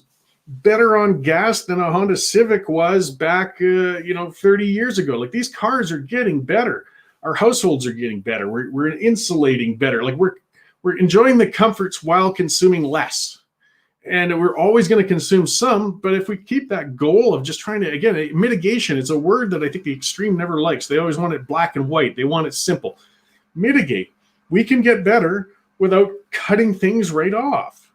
better on gas than a Honda Civic was back, 30 years ago. Like, these cars are getting better. Our households are getting better. We're insulating better. Like, we're enjoying the comforts while consuming less. And we're always going to consume some, but if we keep that goal of just trying to, again, mitigation, it's a word that I think the extreme never likes. They always want it black and white. They want it simple. Mitigate. We can get better without cutting things right off.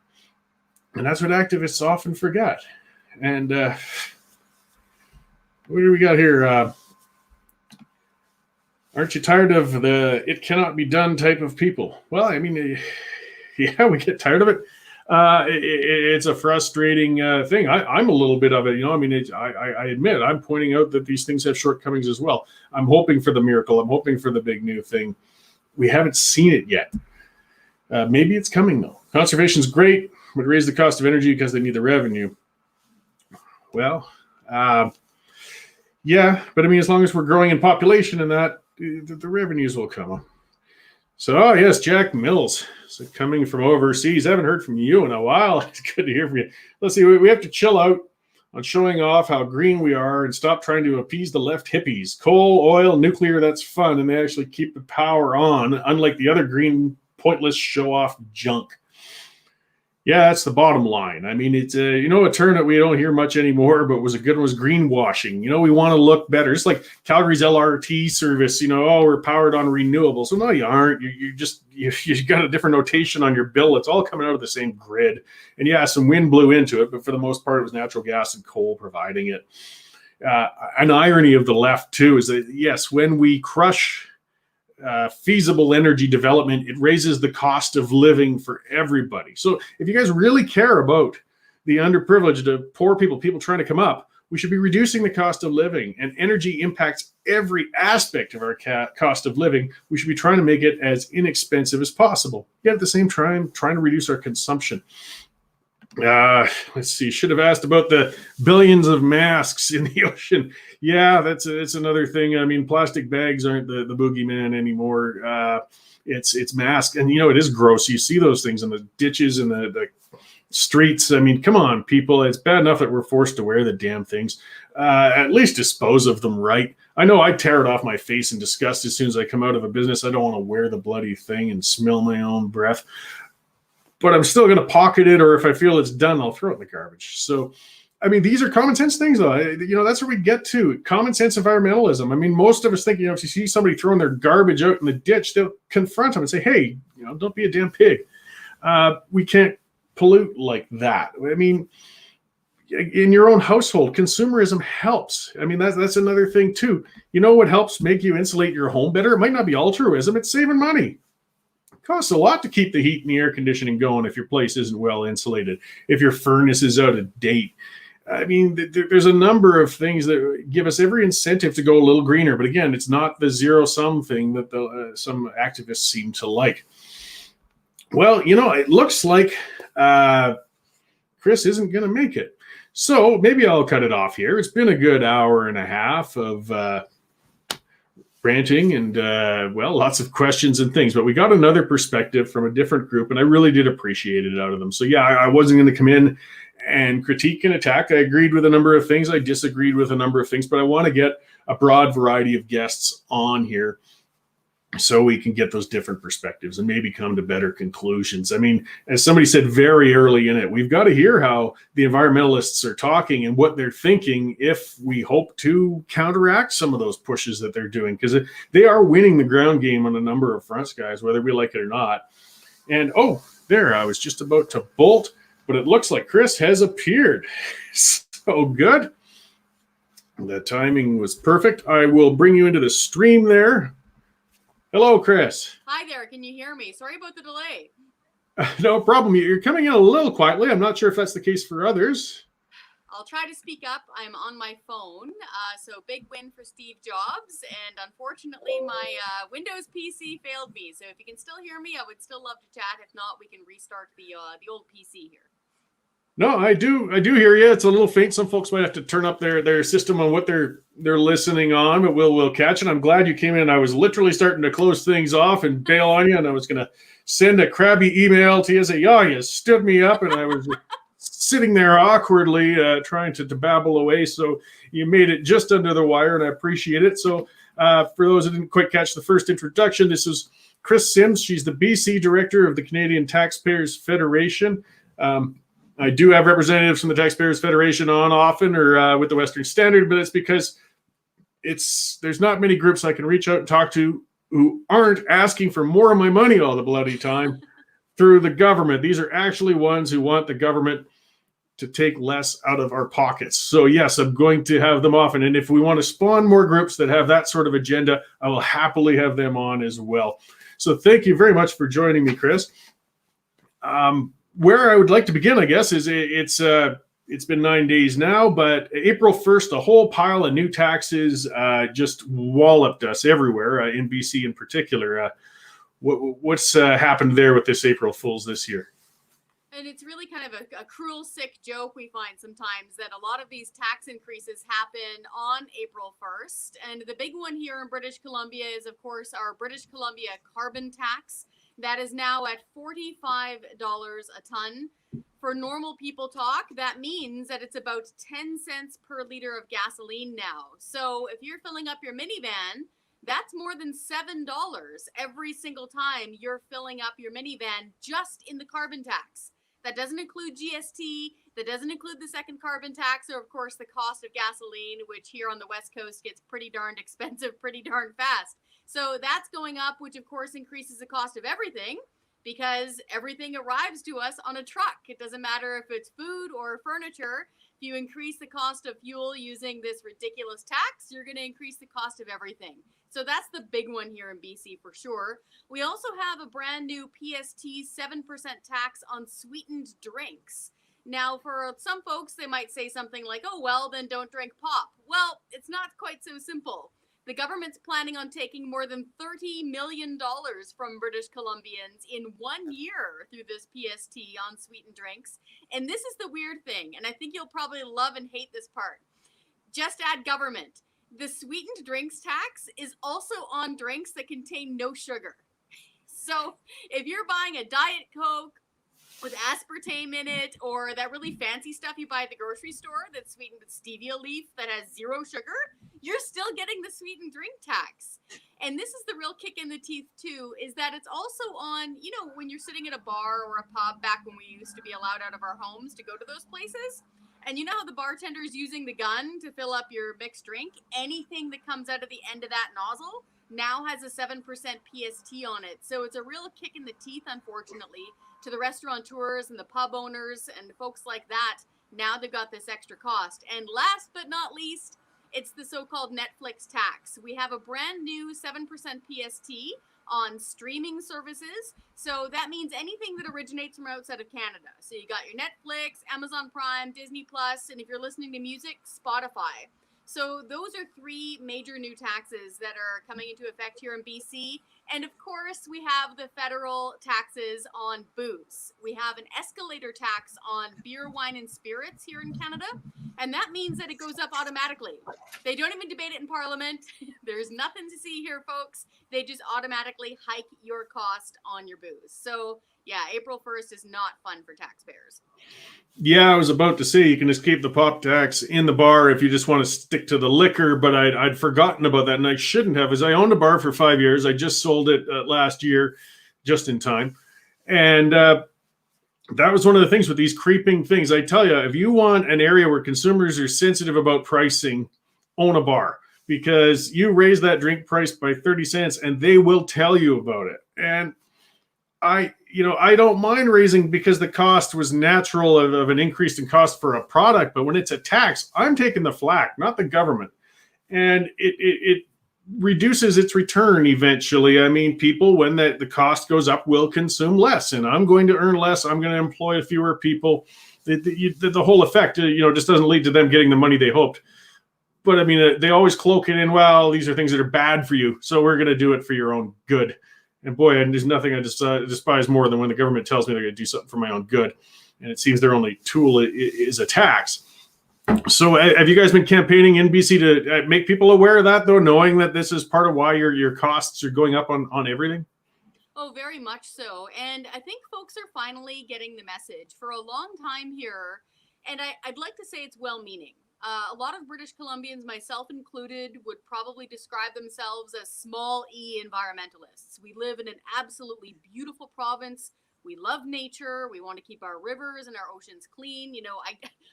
And that's what activists often forget. And what do we got here? Aren't you tired of the it cannot be done type of people? Well, I mean, yeah, we get tired of it. It's a frustrating thing. I'm a little bit of it, I mean, I admit I'm pointing out that these things have shortcomings as well. I'm hoping for the miracle. I'm hoping for the big new thing. We haven't seen it yet. Maybe it's coming though. Conservation's great, but raise the cost of energy because they need the revenue. Well, yeah, but I mean, as long as we're growing in population and that, the revenues will come. So, yes, Jack Mills. So coming from overseas. I haven't heard from you in a while. It's good to hear from you. Let's see, we have to chill out on showing off how green we are and stop trying to appease the left hippies. Coal, oil, nuclear, that's fun, and they actually keep the power on, unlike the other green, pointless show-off junk. Yeah, that's the bottom line. I mean, it's a term that we don't hear much anymore, but was a good one was greenwashing. We want to look better. It's like Calgary's LRT service. Oh, we're powered on renewables. Well, no, you aren't. You got a different notation on your bill. It's all coming out of the same grid. And yeah, some wind blew into it, but for the most part, it was natural gas and coal providing it. An irony of the left too is that yes, when we crush feasible energy development, it raises the cost of living for everybody. So if you guys really care about the underprivileged, poor people trying to come up, we should be reducing the cost of living, and energy impacts every aspect of our cost of living. We should be trying to make it as inexpensive as possible, yet at the same time trying to reduce our consumption. Let's see. Should have asked about the billions of masks in the ocean. Yeah, that's another thing. I mean, plastic bags aren't the boogeyman anymore. It's masks, and it is gross. You see those things in the ditches and the streets. I mean, come on, people. It's bad enough that we're forced to wear the damn things. At least dispose of them right. I know I tear it off my face in disgust as soon as I come out of a business. I don't want to wear the bloody thing and smell my own breath. But I'm still going to pocket it, or if I feel it's done, I'll throw it in the garbage. So, I mean, these are common sense things, though. That's where we get to common sense environmentalism. I mean, most of us think, if you see somebody throwing their garbage out in the ditch, they'll confront them and say, hey, don't be a damn pig. We can't pollute like that. I mean, in your own household, consumerism helps. I mean, that's another thing, too. What helps make you insulate your home better? It might not be altruism. It's saving money. Costs a lot to keep the heat and the air conditioning going if your place isn't well insulated, if your furnace is out of date. I mean, there's a number of things that give us every incentive to go a little greener. But again, it's not the zero-sum thing that some activists seem to like. Well, it looks like Kris isn't going to make it. So maybe I'll cut it off here. It's been a good hour and a half of ranting and, lots of questions and things. But we got another perspective from a different group, and I really did appreciate it out of them. So, yeah, I wasn't going to come in and critique and attack. I agreed with a number of things. I disagreed with a number of things. But I want to get a broad variety of guests on here so we can get those different perspectives and maybe come to better conclusions. I mean, as somebody said very early in it, we've got to hear how the environmentalists are talking and what they're thinking if we hope to counteract some of those pushes that they're doing, because they are winning the ground game on a number of fronts, guys, whether we like it or not. And, there, I was just about to bolt, but it looks like Kris has appeared. So good. The timing was perfect. I will bring you into the stream there. Hello, Kris. Hi there. Can you hear me? Sorry about the delay. No problem. You're coming in a little quietly. I'm not sure if that's the case for others. I'll try to speak up. I'm on my phone. So big win for Steve Jobs. And unfortunately, my Windows PC failed me. So if you can still hear me, I would still love to chat. If not, we can restart the old PC here. No, I do hear you. It's a little faint. Some folks might have to turn up their system on what they're listening on, but we'll catch it. I'm glad you came in. I was literally starting to close things off and bail on you, and I was going to send a crabby email to you and say, "Yeah, you stood me up," and I was sitting there awkwardly trying to babble away. So you made it just under the wire, and I appreciate it. So for those who didn't quite catch the first introduction, this is Kris Sims. She's the BC director of the Canadian Taxpayers Federation. I do have representatives from the Taxpayers Federation on often, or with the Western Standard, but it's because there's not many groups I can reach out and talk to who aren't asking for more of my money all the bloody time through the government. These are actually ones who want the government to take less out of our pockets. So yes, I'm going to have them often. And if we want to spawn more groups that have that sort of agenda, I will happily have them on as well. So thank you very much for joining me, Kris. Where I would like to begin, I guess, is it's been 9 days now, but April 1st, a whole pile of new taxes just walloped us everywhere, in BC in particular. What's happened there with this April Fools this year? And it's really kind of a cruel, sick joke we find sometimes that a lot of these tax increases happen on April 1st. And the big one here in British Columbia is, of course, our British Columbia carbon tax. That is now at $45 a ton. For normal people talk, that means that it's about 10 cents per liter of gasoline now. So if you're filling up your minivan, that's more than $7 every single time you're filling up your minivan just in the carbon tax. That doesn't include GST. That doesn't include the second carbon tax, or of course the cost of gasoline, which here on the West Coast gets pretty darned expensive pretty darn fast. So that's going up, which of course increases the cost of everything, because everything arrives to us on a truck. It doesn't matter if it's food or furniture. If you increase the cost of fuel using this ridiculous tax, you're going to increase the cost of everything. So that's the big one here in BC for sure. We also have a brand new PST 7% tax on sweetened drinks. Now, for some folks, they might say something like, oh, well, then don't drink pop. Well, it's not quite so simple. The government's planning on taking more than $30 million from British Columbians in 1 year through this PST on sweetened drinks. And this is the weird thing, and I think you'll probably love and hate this part. Just add government. The sweetened drinks tax is also on drinks that contain no sugar. So if you're buying a Diet Coke with aspartame in it, or that really fancy stuff you buy at the grocery store that's sweetened with stevia leaf that has 0 sugar, you're still getting the sweetened drink tax. And this is the real kick in the teeth too, is that it's also on, you know, when you're sitting at a bar or a pub back when we used to be allowed out of our homes to go to those places, and you know how the bartender's using the gun to fill up your mixed drink? Anything that comes out of the end of that nozzle now has a 7% PST on it. So it's a real kick in the teeth, unfortunately, to the restaurateurs and the pub owners and folks like that. Now they've got this extra cost. And last but not least, it's the so-called Netflix tax. We have a brand new 7% PST on streaming services. So that means anything that originates from outside of Canada. So you got your Netflix, Amazon Prime, Disney Plus, and if you're listening to music, Spotify. So those are 3 major new taxes that are coming into effect here in BC. And of course, we have the federal taxes on booze. We have an escalator tax on beer, wine, and spirits here in Canada. And that means that it goes up automatically. They don't even debate it in Parliament. There's nothing to see here, folks. They just automatically hike your cost on your booze. So yeah, April 1st is not fun for taxpayers. Yeah, I was about to say you can escape the pop tax in the bar if you just want to stick to the liquor, but I'd forgotten about that, and I shouldn't have, as I owned a bar for 5 years. I just sold it last year, just in time. And that was one of the things with these creeping things. I tell you, if you want an area where consumers are sensitive about pricing, own a bar, because you raise that drink price by 30 cents and they will tell you about it. And I don't mind raising because the cost was natural of an increase in cost for a product, but when it's a tax, I'm taking the flack, not the government. And it reduces its return eventually. I mean, people, when the cost goes up, will consume less, and I'm going to earn less. I'm going to employ fewer people. The whole effect, just doesn't lead to them getting the money they hoped. But I mean, they always cloak it in, well, these are things that are bad for you, so we're going to do it for your own good. And boy, there's nothing I despise more than when the government tells me they're going to do something for my own good. And it seems their only tool is a tax. So have you guys been campaigning in BC to make people aware of that, though, knowing that this is part of why your costs are going up on everything? Oh, very much so. And I think folks are finally getting the message. For a long time here, and I'd like to say it's well-meaning. A lot of British Columbians, myself included, would probably describe themselves as small e environmentalists. We live in an absolutely beautiful province. We love nature. We want to keep our rivers and our oceans clean.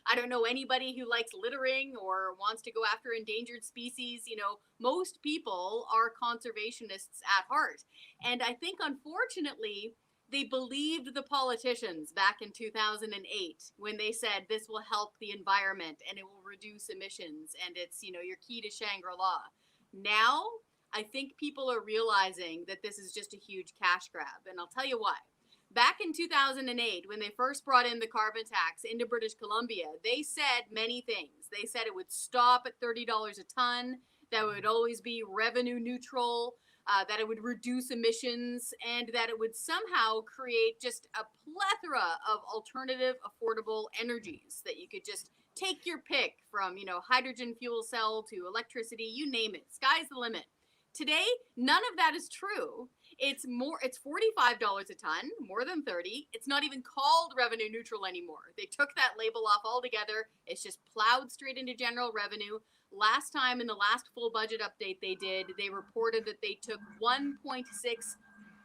I don't know anybody who likes littering or wants to go after endangered species. Most people are conservationists at heart. And I think, unfortunately, they believed the politicians back in 2008 when they said this will help the environment and it will reduce emissions and it's, your key to Shangri-La. Now, I think people are realizing that this is just a huge cash grab. And I'll tell you why. Back in 2008, when they first brought in the carbon tax into British Columbia, they said many things. They said it would stop at $30 a ton, that it would always be revenue neutral, that it would reduce emissions, and that it would somehow create just a plethora of alternative affordable energies that you could just take your pick from, hydrogen fuel cell to electricity, you name it. Sky's the limit. Today, none of that is true. It's $45 a ton, more than 30. It's not even called revenue neutral anymore. They took that label off altogether. It's just plowed straight into general revenue. Last time, in the last full budget update they did, they reported that they took $1.6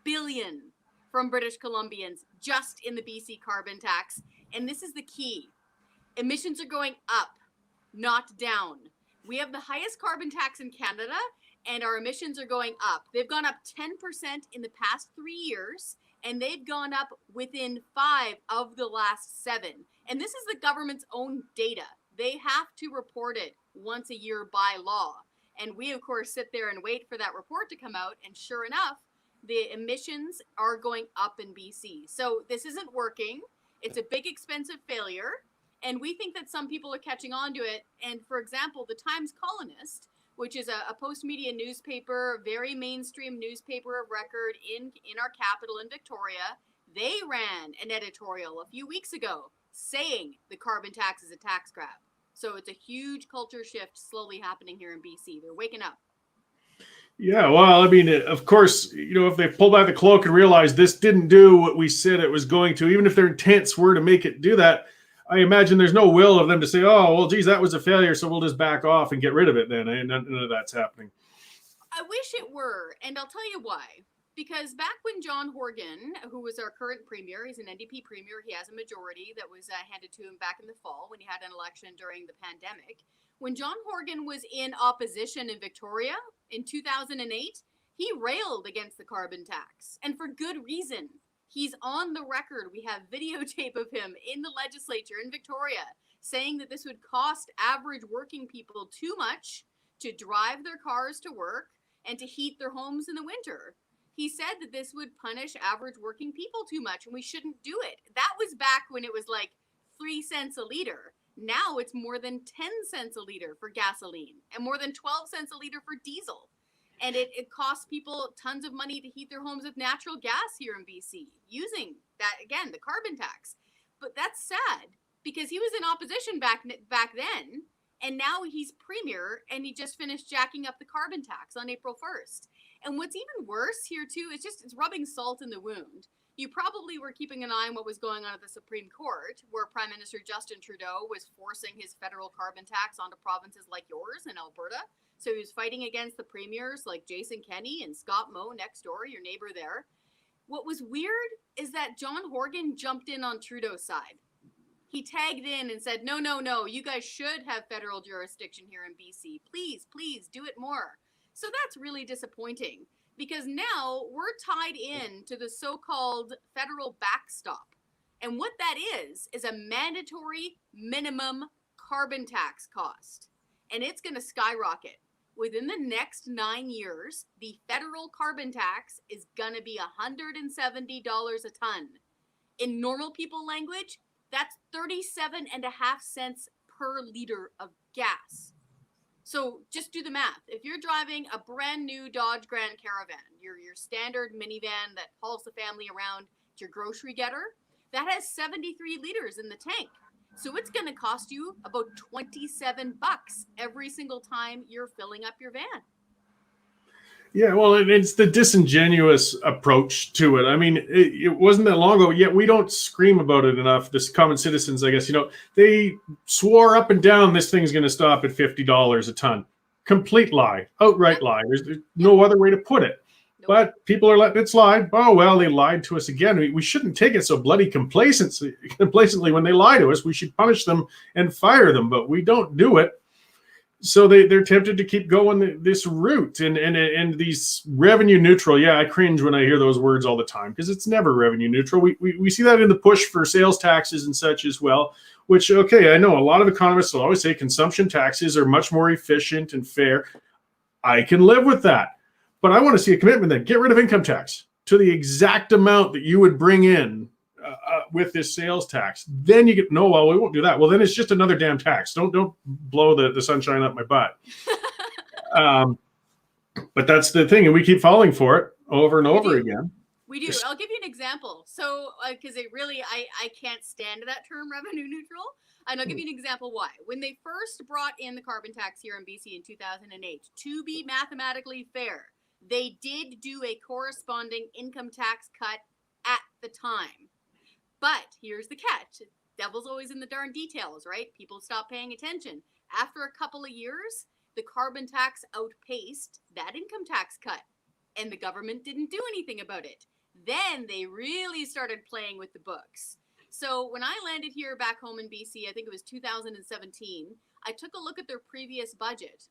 billion from British Columbians just in the BC carbon tax. And this is the key. Emissions are going up, not down. We have the highest carbon tax in Canada, and our emissions are going up. They've gone up 10% in the past 3 years, and they've gone up within 5 of the last 7. And this is the government's own data. They have to report it once a year by law. And we, of course, sit there and wait for that report to come out. And sure enough, the emissions are going up in BC. So this isn't working. It's a big, expensive failure. And we think that some people are catching on to it. And for example, the Times Colonist, which is a post-media newspaper, very mainstream newspaper of record in our capital in Victoria, they ran an editorial a few weeks ago saying the carbon tax is a tax grab. So it's a huge culture shift slowly happening here in BC. They're waking up. Yeah, well, I mean, of course, if they pull back the cloak and realize this didn't do what we said it was going to, even if their intents were to make it do that, I imagine there's no will of them to say, oh, well, geez, that was a failure, so we'll just back off and get rid of it then. And none of that's happening. I wish it were, and I'll tell you why. Because back when John Horgan, who was our current premier, he's an NDP premier, he has a majority that was handed to him back in the fall when he had an election during the pandemic. When John Horgan was in opposition in Victoria in 2008, he railed against the carbon tax, and for good reason. He's on the record. We have videotape of him in the legislature in Victoria saying that this would cost average working people too much to drive their cars to work and to heat their homes in the winter. He said that this would punish average working people too much and we shouldn't do it. That was back when it was like 3 cents a liter. Now it's more than 10 cents a liter for gasoline and more than 12 cents a liter for diesel. And it costs people tons of money to heat their homes with natural gas here in BC using that, again, the carbon tax. But that's sad because he was in opposition back then, and now he's premier, and he just finished jacking up the carbon tax on April 1st. And what's even worse here, too, is it's rubbing salt in the wound. You probably were keeping an eye on what was going on at the Supreme Court, where Prime Minister Justin Trudeau was forcing his federal carbon tax onto provinces like yours in Alberta. So he was fighting against the premiers like Jason Kenney and Scott Moe next door, your neighbor there. What was weird is that John Horgan jumped in on Trudeau's side. He tagged in and said, no, you guys should have federal jurisdiction here in BC. Please do it more. So that's really disappointing because now we're tied in to the so-called federal backstop. And what that is a mandatory minimum carbon tax cost. And it's going to skyrocket. Within the next 9 years, the federal carbon tax is going to be $170 a ton. In normal people language, that's 37.5 cents per liter of gas. So just do the math. If you're driving a brand new Dodge Grand Caravan, your standard minivan that hauls the family around to your grocery getter, that has 73 liters in the tank. So it's going to cost you about $27 every single time you're filling up your van. Yeah, well, it's the disingenuous approach to it. I mean, it wasn't that long ago, yet we don't scream about it enough. This common citizens, I guess, they swore up and down this thing's going to stop at $50 a ton. Complete lie, outright lie. There's no other way to put it. Nope. But people are letting it slide. Oh, well, they lied to us again. We shouldn't take it so bloody complacently when they lie to us. We should punish them and fire them, but we don't do it. So they're tempted to keep going this route and these revenue neutral. Yeah, I cringe when I hear those words all the time because it's never revenue neutral. We see that in the push for sales taxes and such as well, which, okay, I know a lot of economists will always say consumption taxes are much more efficient and fair. I can live with that. But I want to see a commitment that get rid of income tax to the exact amount that you would bring in with this sales tax. Then you get, no, well, we won't do that. Well, then it's just another damn tax. Don't blow the sunshine up my butt. But that's the thing. And we keep falling for it over and over again. We do. I'll give you an example. So, because it really, I can't stand that term revenue neutral. And I'll give you an example why. When they first brought in the carbon tax here in BC in 2008, to be mathematically fair, they did do a corresponding income tax cut at the time. But here's the catch. Devil's always in the darn details, right? People stop paying attention. After a couple of years, the carbon tax outpaced that income tax cut, and the government didn't do anything about it. Then they really started playing with the books. So when I landed here back home in BC, I think it was 2017, I took a look at their previous budget.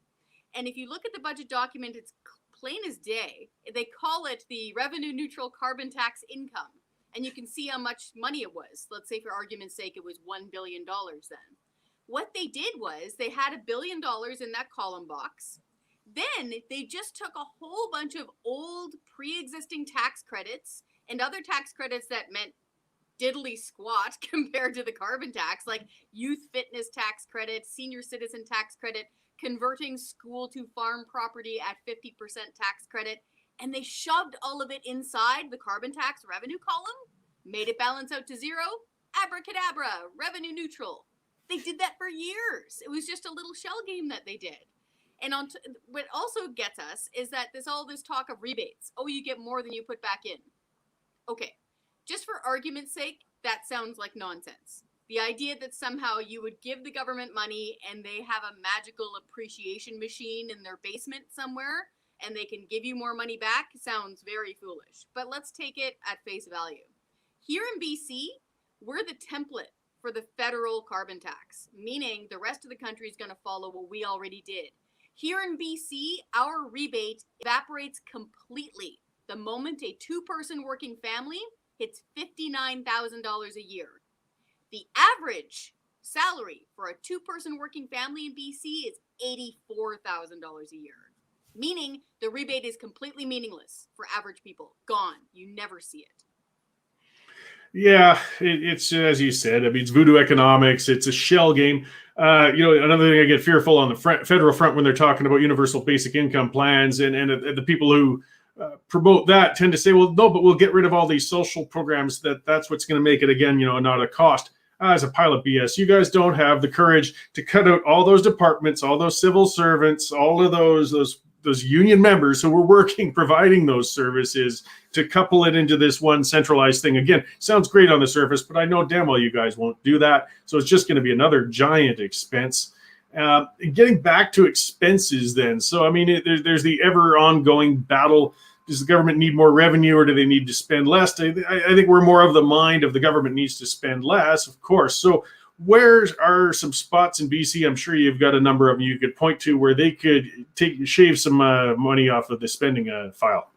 And if you look at the budget document, it's plain as day. They call it the revenue neutral carbon tax income. And you can see how much money it was. Let's say for argument's sake, it was $1 billion then. What they did was they had $1 billion in that column box. Then they just took a whole bunch of old pre-existing tax credits and other tax credits that meant diddly squat compared to the carbon tax, like youth fitness tax credit, senior citizen tax credit, converting school to farm property at 50% tax credit, and they shoved all of it inside the carbon tax revenue column, made it balance out to zero, abracadabra, revenue neutral. They did that for years. It was just a little shell game that they did. And what also gets us is that there's all this talk of rebates. Oh, you get more than you put back in. Okay, just for argument's sake, that sounds like nonsense. The idea that somehow you would give the government money and they have a magical appreciation machine in their basement somewhere and they can give you more money back sounds very foolish. But let's take it at face value. Here in BC, we're the template for the federal carbon tax, meaning the rest of the country is going to follow what we already did. Here in BC, our rebate evaporates completely the moment a two-person working family hits $59,000 a year. The average salary for a two-person working family in BC is $84,000 a year, meaning the rebate is completely meaningless for average people. Gone. You never see it. Yeah, it's as you said. I mean, it's voodoo economics. It's a shell game. Another thing I get fearful on the federal front when they're talking about universal basic income plans, and the people who promote that tend to say, well, no, but we'll get rid of all these social programs. That's what's going to make it again, not a cost. As a pile of BS. You guys don't have the courage to cut out all those departments, all those civil servants, all of those union members who were working, providing those services, to couple it into this one centralized thing. Again, sounds great on the surface, but I know damn well you guys won't do that. So it's just going to be another giant expense. Getting back to expenses then. So, I mean, there's the ever ongoing battle. Does the government need more revenue or do they need to spend less? I think we're more of the mind of the government needs to spend less, of course. So where are some spots in BC? I'm sure you've got a number of them you could point to where they could shave some money off of the spending file.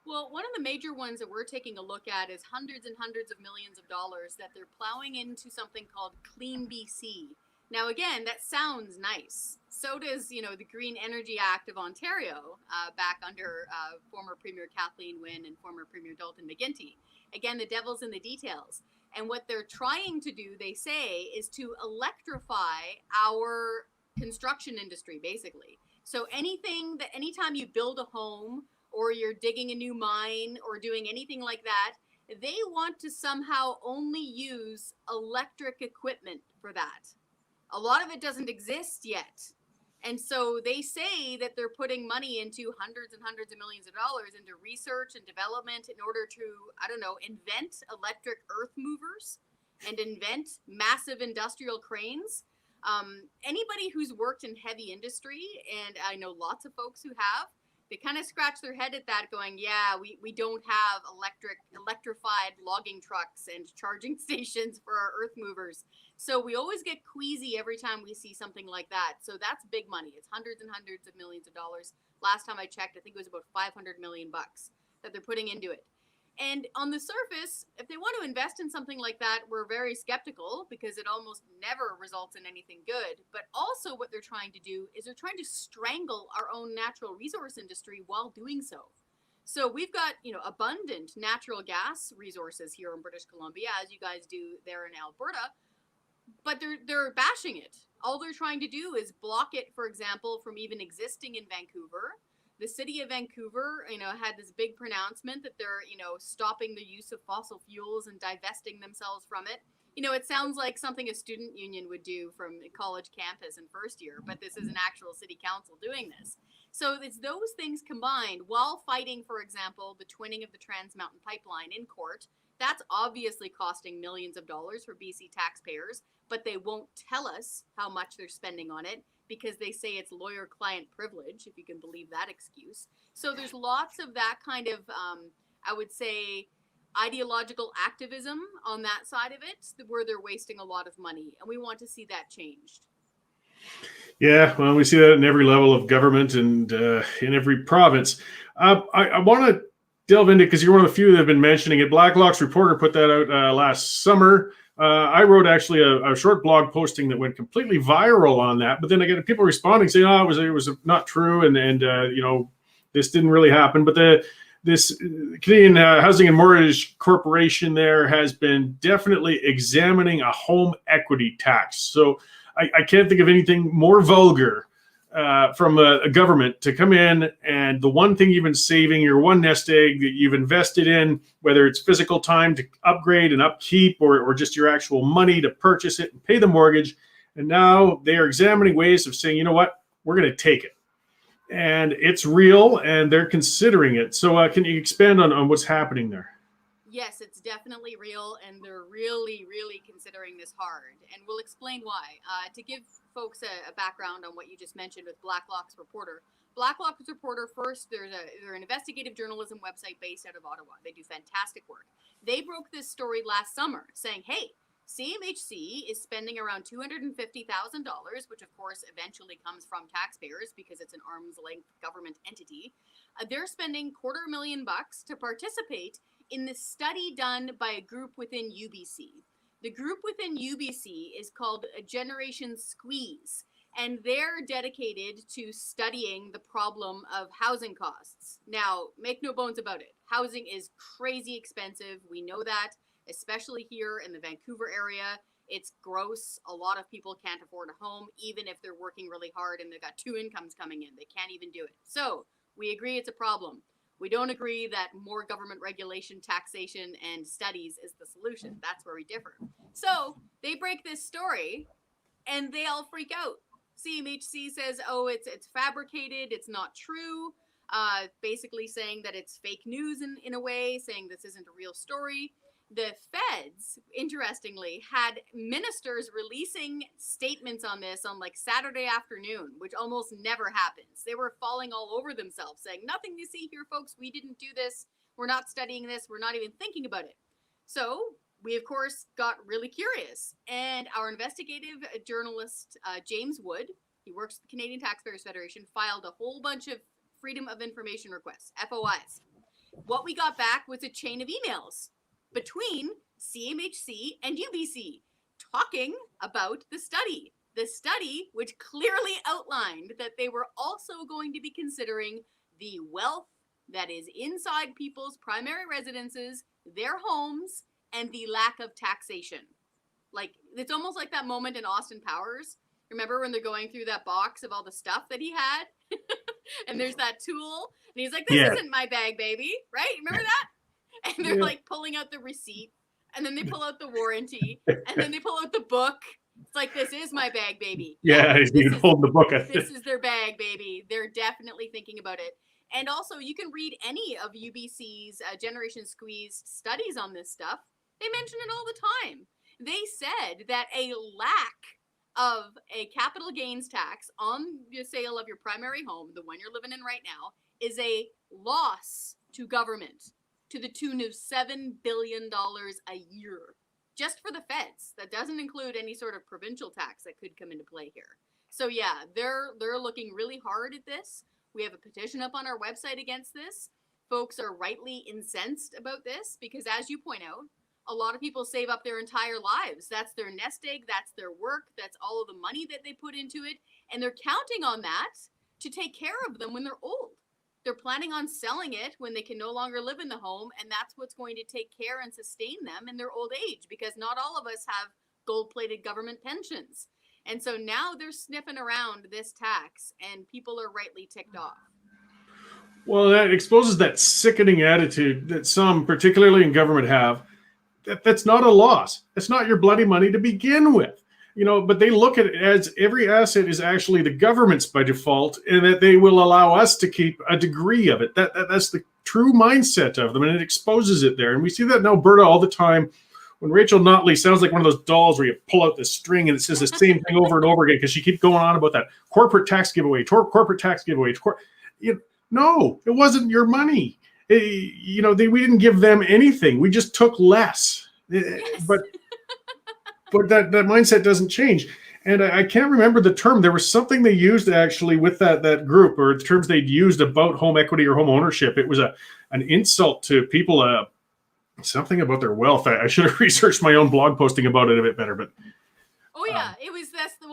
Well, one of the major ones that we're taking a look at is hundreds and hundreds of millions of dollars that they're plowing into something called Clean BC. Now, again, that sounds nice. So does, the Green Energy Act of Ontario, back under former Premier Kathleen Wynne and former Premier Dalton McGuinty. Again, the devil's in the details. And what they're trying to do, they say, is to electrify our construction industry, basically. So anytime you build a home or you're digging a new mine or doing anything like that, they want to somehow only use electric equipment for that. A lot of it doesn't exist yet. And so they say that they're putting money into hundreds and hundreds of millions of dollars into research and development in order to, invent electric earth movers and invent massive industrial cranes. Anybody who's worked in heavy industry, and I know lots of folks who have, they kind of scratch their head at that going, yeah, we don't have electrified logging trucks and charging stations for our earth movers. So we always get queasy every time we see something like that. So that's big money. It's hundreds and hundreds of millions of dollars. Last time I checked, I think it was about $500 million that they're putting into it. And on the surface, if they want to invest in something like that, we're very skeptical because it almost never results in anything good. But also what they're trying to do is they're trying to strangle our own natural resource industry while doing so. So we've got, abundant natural gas resources here in British Columbia, as you guys do there in Alberta, but they're bashing it. All they're trying to do is block it, for example, from even existing in Vancouver. The city of Vancouver, had this big pronouncement that they're, stopping the use of fossil fuels and divesting themselves from it. It sounds like something a student union would do from a college campus in first year, but this is an actual city council doing this. So it's those things combined while fighting, for example, the twinning of the Trans Mountain Pipeline in court. That's obviously costing millions of dollars for BC taxpayers, but they won't tell us how much they're spending on it because they say it's lawyer-client privilege, if you can believe that excuse. So there's lots of that kind of, I would say, ideological activism on that side of it, where they're wasting a lot of money, and we want to see that changed. Yeah, well, we see that in every level of government and in every province. I want to delve into, because you're one of the few that have been mentioning it. Blacklock's Reporter put that out last summer. I wrote actually a short blog posting that went completely viral on that, but then I get people responding saying, "Oh, it was not true," and you know, this didn't really happen. But this Canadian Housing and Mortgage Corporation there has been definitely examining a home equity tax. So I can't think of anything more vulgar from a government to come in, and the one thing you've been saving, your one nest egg that you've invested in, whether it's physical time to upgrade and upkeep or just your actual money to purchase it and pay the mortgage. And now they are examining ways of saying, you know what, we're going to take it. And it's real, and they're considering it. So can you expand on what's happening there? Yes, it's definitely real, and they're really, really considering this hard. And we'll explain why. To give folks a background on what you just mentioned with Blacklock's Reporter. Blacklock's Reporter, first, they're an investigative journalism website based out of Ottawa. They do fantastic work. They broke this story last summer saying, hey, CMHC is spending around $250,000, which of course eventually comes from taxpayers because it's an arm's length government entity. They're spending $250,000 to participate in the study done by a group within UBC. The group within UBC is called Generation Squeeze, and they're dedicated to studying the problem of housing costs. Now, make no bones about it. Housing is crazy expensive. We know that, especially here in the Vancouver area. It's gross. A lot of people can't afford a home, even if they're working really hard and they've got two incomes coming in. They can't even do it. So we agree it's a problem. We don't agree that more government regulation, taxation, and studies is the solution. That's where we differ. So they break this story and they all freak out. CMHC says, oh, it's fabricated, it's not true, basically saying that it's fake news in a way, saying this isn't a real story. The feds, interestingly, had ministers releasing statements on this on like Saturday afternoon, which almost never happens. They were falling all over themselves, saying, nothing to see here, folks. We didn't do this. We're not studying this. We're not even thinking about it. So we, of course, got really curious. And our investigative journalist, James Wood, he works at the Canadian Taxpayers Federation, filed a whole bunch of Freedom of Information requests, FOIs. What we got back was a chain of emails between CMHC and UBC talking about the study which clearly outlined that they were also going to be considering the wealth that is inside people's primary residences, their homes, and the lack of taxation. Like, it's almost like that moment in Austin Powers. Remember when they're going through that box of all the stuff that he had? And there's that tool, and he's like, this isn't my bag, baby, right? Remember that? And they're like pulling out the receipt, and then they pull out the warranty, and then they pull out the book. It's like, this is my bag, baby. Yeah, you can hold the book. This is their bag, baby. They're definitely thinking about it. And also, you can read any of UBC's Generation Squeeze studies on this stuff. They mention it all the time. They said that a lack of a capital gains tax on the sale of your primary home, the one you're living in right now, is a loss to government to the tune of $7 billion a year, just for the feds. That doesn't include any sort of provincial tax that could come into play here. So yeah, they're looking really hard at this. We have a petition up on our website against this. Folks are rightly incensed about this because, as you point out, a lot of people save up their entire lives. That's their nest egg, that's their work, that's all of the money that they put into it, and they're counting on that to take care of them when they're old. They're planning on selling it when they can no longer live in the home, and that's what's going to take care and sustain them in their old age, because not all of us have gold-plated government pensions. And so now they're sniffing around this tax, and people are rightly ticked off. Well, that exposes that sickening attitude that some, particularly in government, have. That's not a loss. It's not your bloody money to begin with. But they look at it as every asset is actually the government's by default, and that they will allow us to keep a degree of it. That's the true mindset of them, and it exposes it there. And we see that in Alberta all the time. When Rachel Notley sounds like one of those dolls where you pull out the string and it says the same thing over and over again because she keeps going on about that corporate tax giveaway, corporate tax giveaway. No, it wasn't your money. we didn't give them anything. We just took less. Yes. But that mindset doesn't change. And I can't remember the term. There was something they used actually with that group, or the terms they'd used about home equity or home ownership. It was an insult to people, something about their wealth. I should have researched my own blog posting about it a bit better, but oh yeah,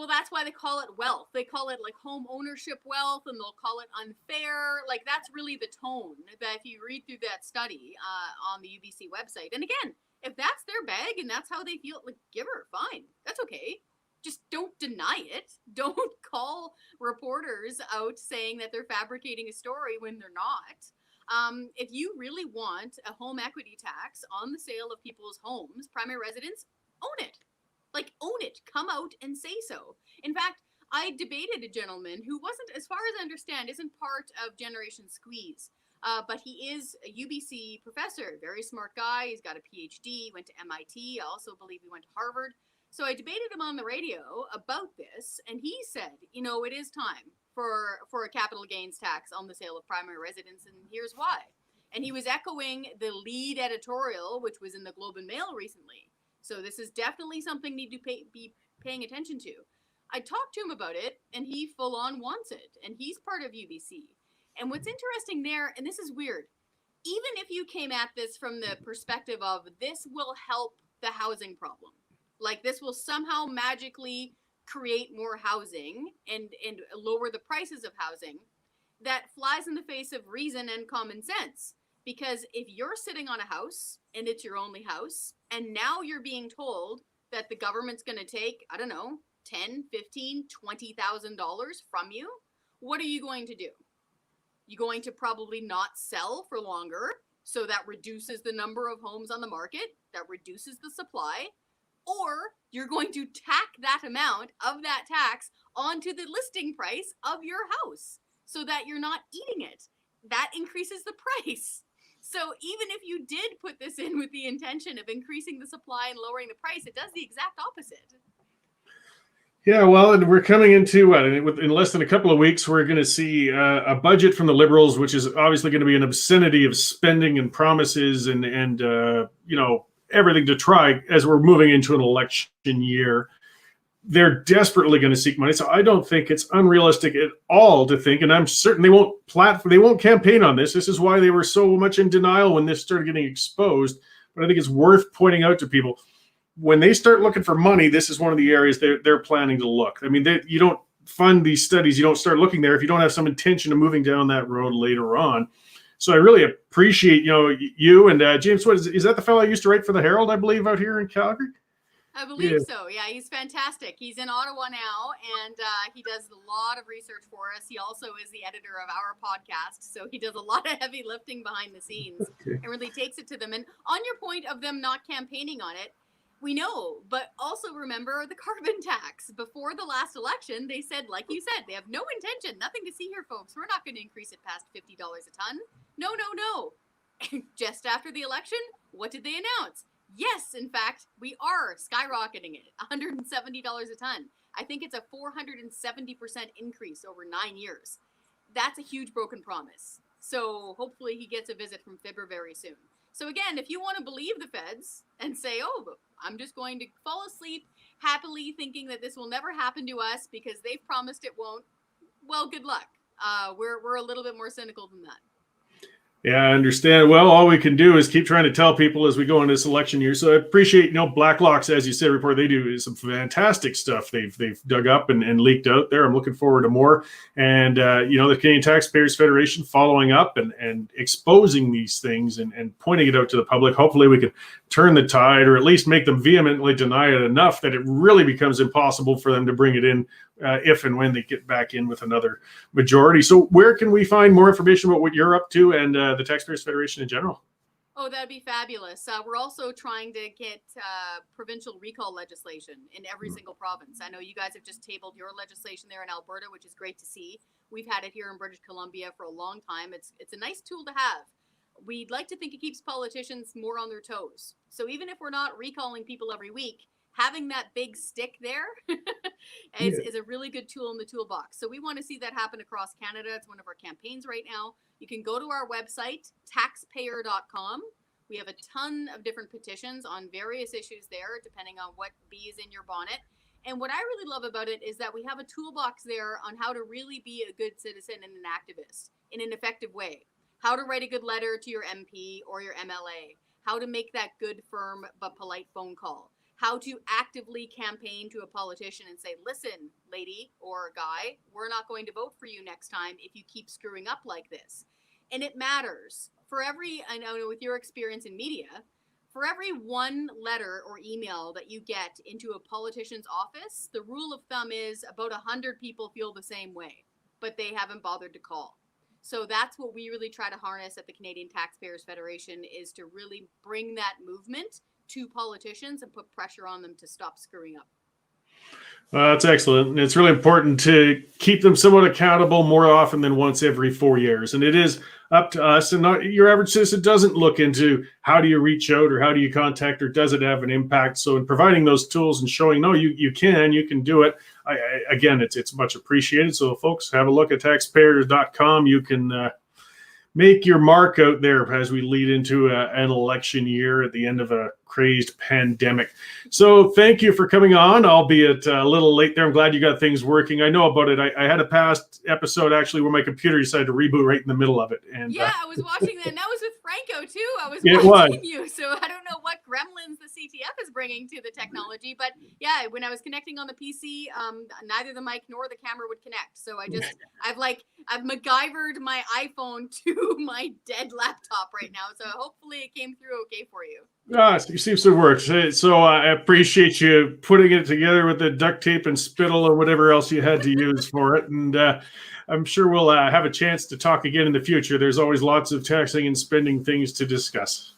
that's why they call it wealth. They call it like home ownership wealth, and they'll call it unfair. Like that's really the tone that if you read through that study on the UBC website. And again, if that's their bag and that's how they feel, like give her, fine, that's okay. Just don't deny it. Don't call reporters out saying that they're fabricating a story when they're not. If you really want a home equity tax on the sale of people's homes, primary residence, own it. Like, own it. Come out and say so. In fact, I debated a gentleman who wasn't, as far as I understand, isn't part of Generation Squeeze. But he is a UBC professor, very smart guy. He's got a PhD, went to MIT. I also believe he went to Harvard. So I debated him on the radio about this, and he said, it is time for a capital gains tax on the sale of primary residence, and here's why. And he was echoing the lead editorial, which was in the Globe and Mail recently. So this is definitely something you need to be paying attention to. I talked to him about it, and he full on wants it, and he's part of UBC. And what's interesting there, and this is weird, even if you came at this from the perspective of this will help the housing problem, like this will somehow magically create more housing and lower the prices of housing, that flies in the face of reason and common sense. Because if you're sitting on a house and it's your only house, and now you're being told that the government's going to take, I don't know, $10, $15, $20,000 from you, what are you going to do? You're going to probably not sell for longer, so that reduces the number of homes on the market, that reduces the supply, or you're going to tack that amount of that tax onto the listing price of your house so that you're not eating it. That increases the price. So even if you did put this in with the intention of increasing the supply and lowering the price, it does the exact opposite. Yeah, well, and we're coming into in less than a couple of weeks, we're going to see a budget from the Liberals, which is obviously going to be an obscenity of spending and promises and everything to try as we're moving into an election year. They're desperately going to seek money. So I don't think it's unrealistic at all to think, and I'm certain they won't campaign on this. This is why they were so much in denial when this started getting exposed. But I think it's worth pointing out to people, when they start looking for money, this is one of the areas they're planning to look. I mean, you don't fund these studies, you don't start looking there if you don't have some intention of moving down that road later on. So I really appreciate, you and James. What is that the fellow I used to write for the Herald, I believe, out here in Calgary? I believe so. Yeah, he's fantastic. He's in Ottawa now, and he does a lot of research for us. He also is the editor of our podcast, so he does a lot of heavy lifting behind the scenes and really takes it to them. And on your point of them not campaigning on it, we know, but also remember the carbon tax. Before the last election, they said, like you said, they have no intention, nothing to see here, folks. We're not going to increase it past $50 a ton. No. Just after the election, what did they announce? Yes, in fact, we are skyrocketing it, $170 a ton. I think it's a 470% increase over 9 years. That's a huge broken promise. So hopefully he gets a visit from Fibber very soon. So again, if you want to believe the feds and say, oh, I'm just going to fall asleep happily thinking that this will never happen to us because they've promised it won't, well, good luck. We're a little bit more cynical than that. Yeah, I understand. Well, all we can do is keep trying to tell people as we go into this election year. So I appreciate, Blacklocks, as you said, report. They do some fantastic stuff they've dug up and leaked out there. I'm looking forward to more. And, the Canadian Taxpayers Federation following up and exposing these things and pointing it out to the public. Hopefully we can turn the tide, or at least make them vehemently deny it enough that it really becomes impossible for them to bring it in if and when they get back in with another majority. So where can we find more information about what you're up to and the Taxpayers Federation in general? Oh, that'd be fabulous. We're also trying to get provincial recall legislation in every single province. I know you guys have just tabled your legislation there in Alberta, which is great to see. We've had it here in British Columbia for a long time. It's a nice tool to have. We'd like to think it keeps politicians more on their toes. So even if we're not recalling people every week, having that big stick there is a really good tool in the toolbox. So we want to see that happen across Canada. It's one of our campaigns right now. You can go to our website, taxpayer.com. We have a ton of different petitions on various issues there, depending on what bee is in your bonnet. And what I really love about it is that we have a toolbox there on how to really be a good citizen and an activist in an effective way. How to write a good letter to your MP or your MLA. How to make that good, firm, but polite phone call. How to actively campaign to a politician and say, listen, lady or guy, we're not going to vote for you next time if you keep screwing up like this. And it matters. For every, I know with your experience in media, for every one letter or email that you get into a politician's office, the rule of thumb is about 100 people feel the same way, but they haven't bothered to call. So that's what we really try to harness at the Canadian Taxpayers Federation, is to really bring that movement to politicians and put pressure on them to stop screwing up. That's excellent. And it's really important to keep them somewhat accountable more often than once every 4 years. And it is up to us. And not, your average citizen doesn't look into how do you reach out or how do you contact or does it have an impact. So in providing those tools and showing, no, you can do it. Again, it's much appreciated. So folks, have a look at taxpayers.com. You can make your mark out there as we lead into an election year at the end of a crazed pandemic. So thank you for coming on, albeit a little late there. I'm glad you got things working. I know about it. I had a past episode actually where my computer decided to reboot right in the middle of it. And yeah, I was watching that. And that was with Franco too. I was watching you. So I don't know what gremlins the CTF is bringing to the technology, but yeah, when I was connecting on the PC, neither the mic nor the camera would connect. So I've MacGyvered my iPhone to my dead laptop right now. So hopefully it came through okay for you. It seems to work. So I appreciate you putting it together with the duct tape and spittle or whatever else you had to use for it. And I'm sure we'll have a chance to talk again in the future. There's always lots of taxing and spending things to discuss.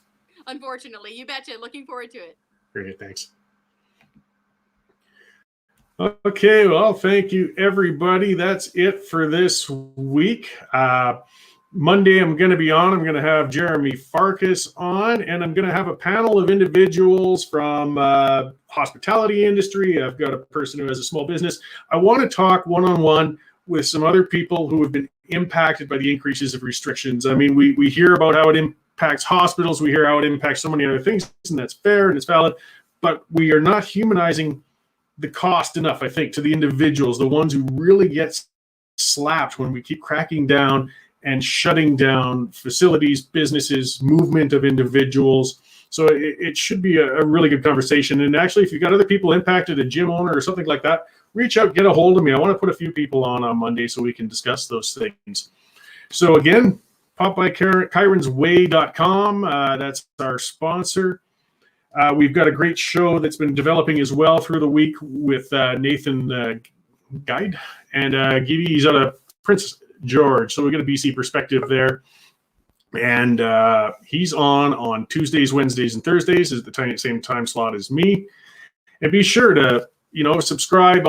Unfortunately, you betcha. Looking forward to it. Great, thanks. Okay, well, thank you, everybody. That's it for this week. Monday, I'm going to be on. I'm going to have Jeremy Farkas on, and I'm going to have a panel of individuals from hospitality industry. I've got a person who has a small business. I want to talk one-on-one with some other people who have been impacted by the increases of restrictions. I mean, we hear about how it impacts hospitals. We hear how it impacts so many other things, and that's fair and it's valid. But we are not humanizing the cost enough, I think, to the individuals, the ones who really get slapped when we keep cracking down and shutting down facilities, businesses, movement of individuals. So it should be a really good conversation. And actually, if you've got other people impacted, a gym owner or something like that, reach out, get a hold of me. I want to put a few people on Monday so we can discuss those things. So again, pop by KyrensWay.com. That's our sponsor. We've got a great show that's been developing as well through the week with Nathan Guide and Giddy. He's out of Prince George. So we got a BC perspective there. And he's on Tuesdays, Wednesdays, and Thursdays is the same time slot as me. And be sure to, subscribe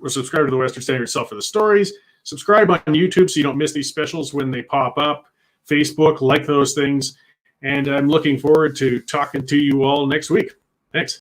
subscribe to the Western Standard Self for the stories. Subscribe on YouTube so you don't miss these specials when they pop up. Facebook, like those things. And I'm looking forward to talking to you all next week. Thanks.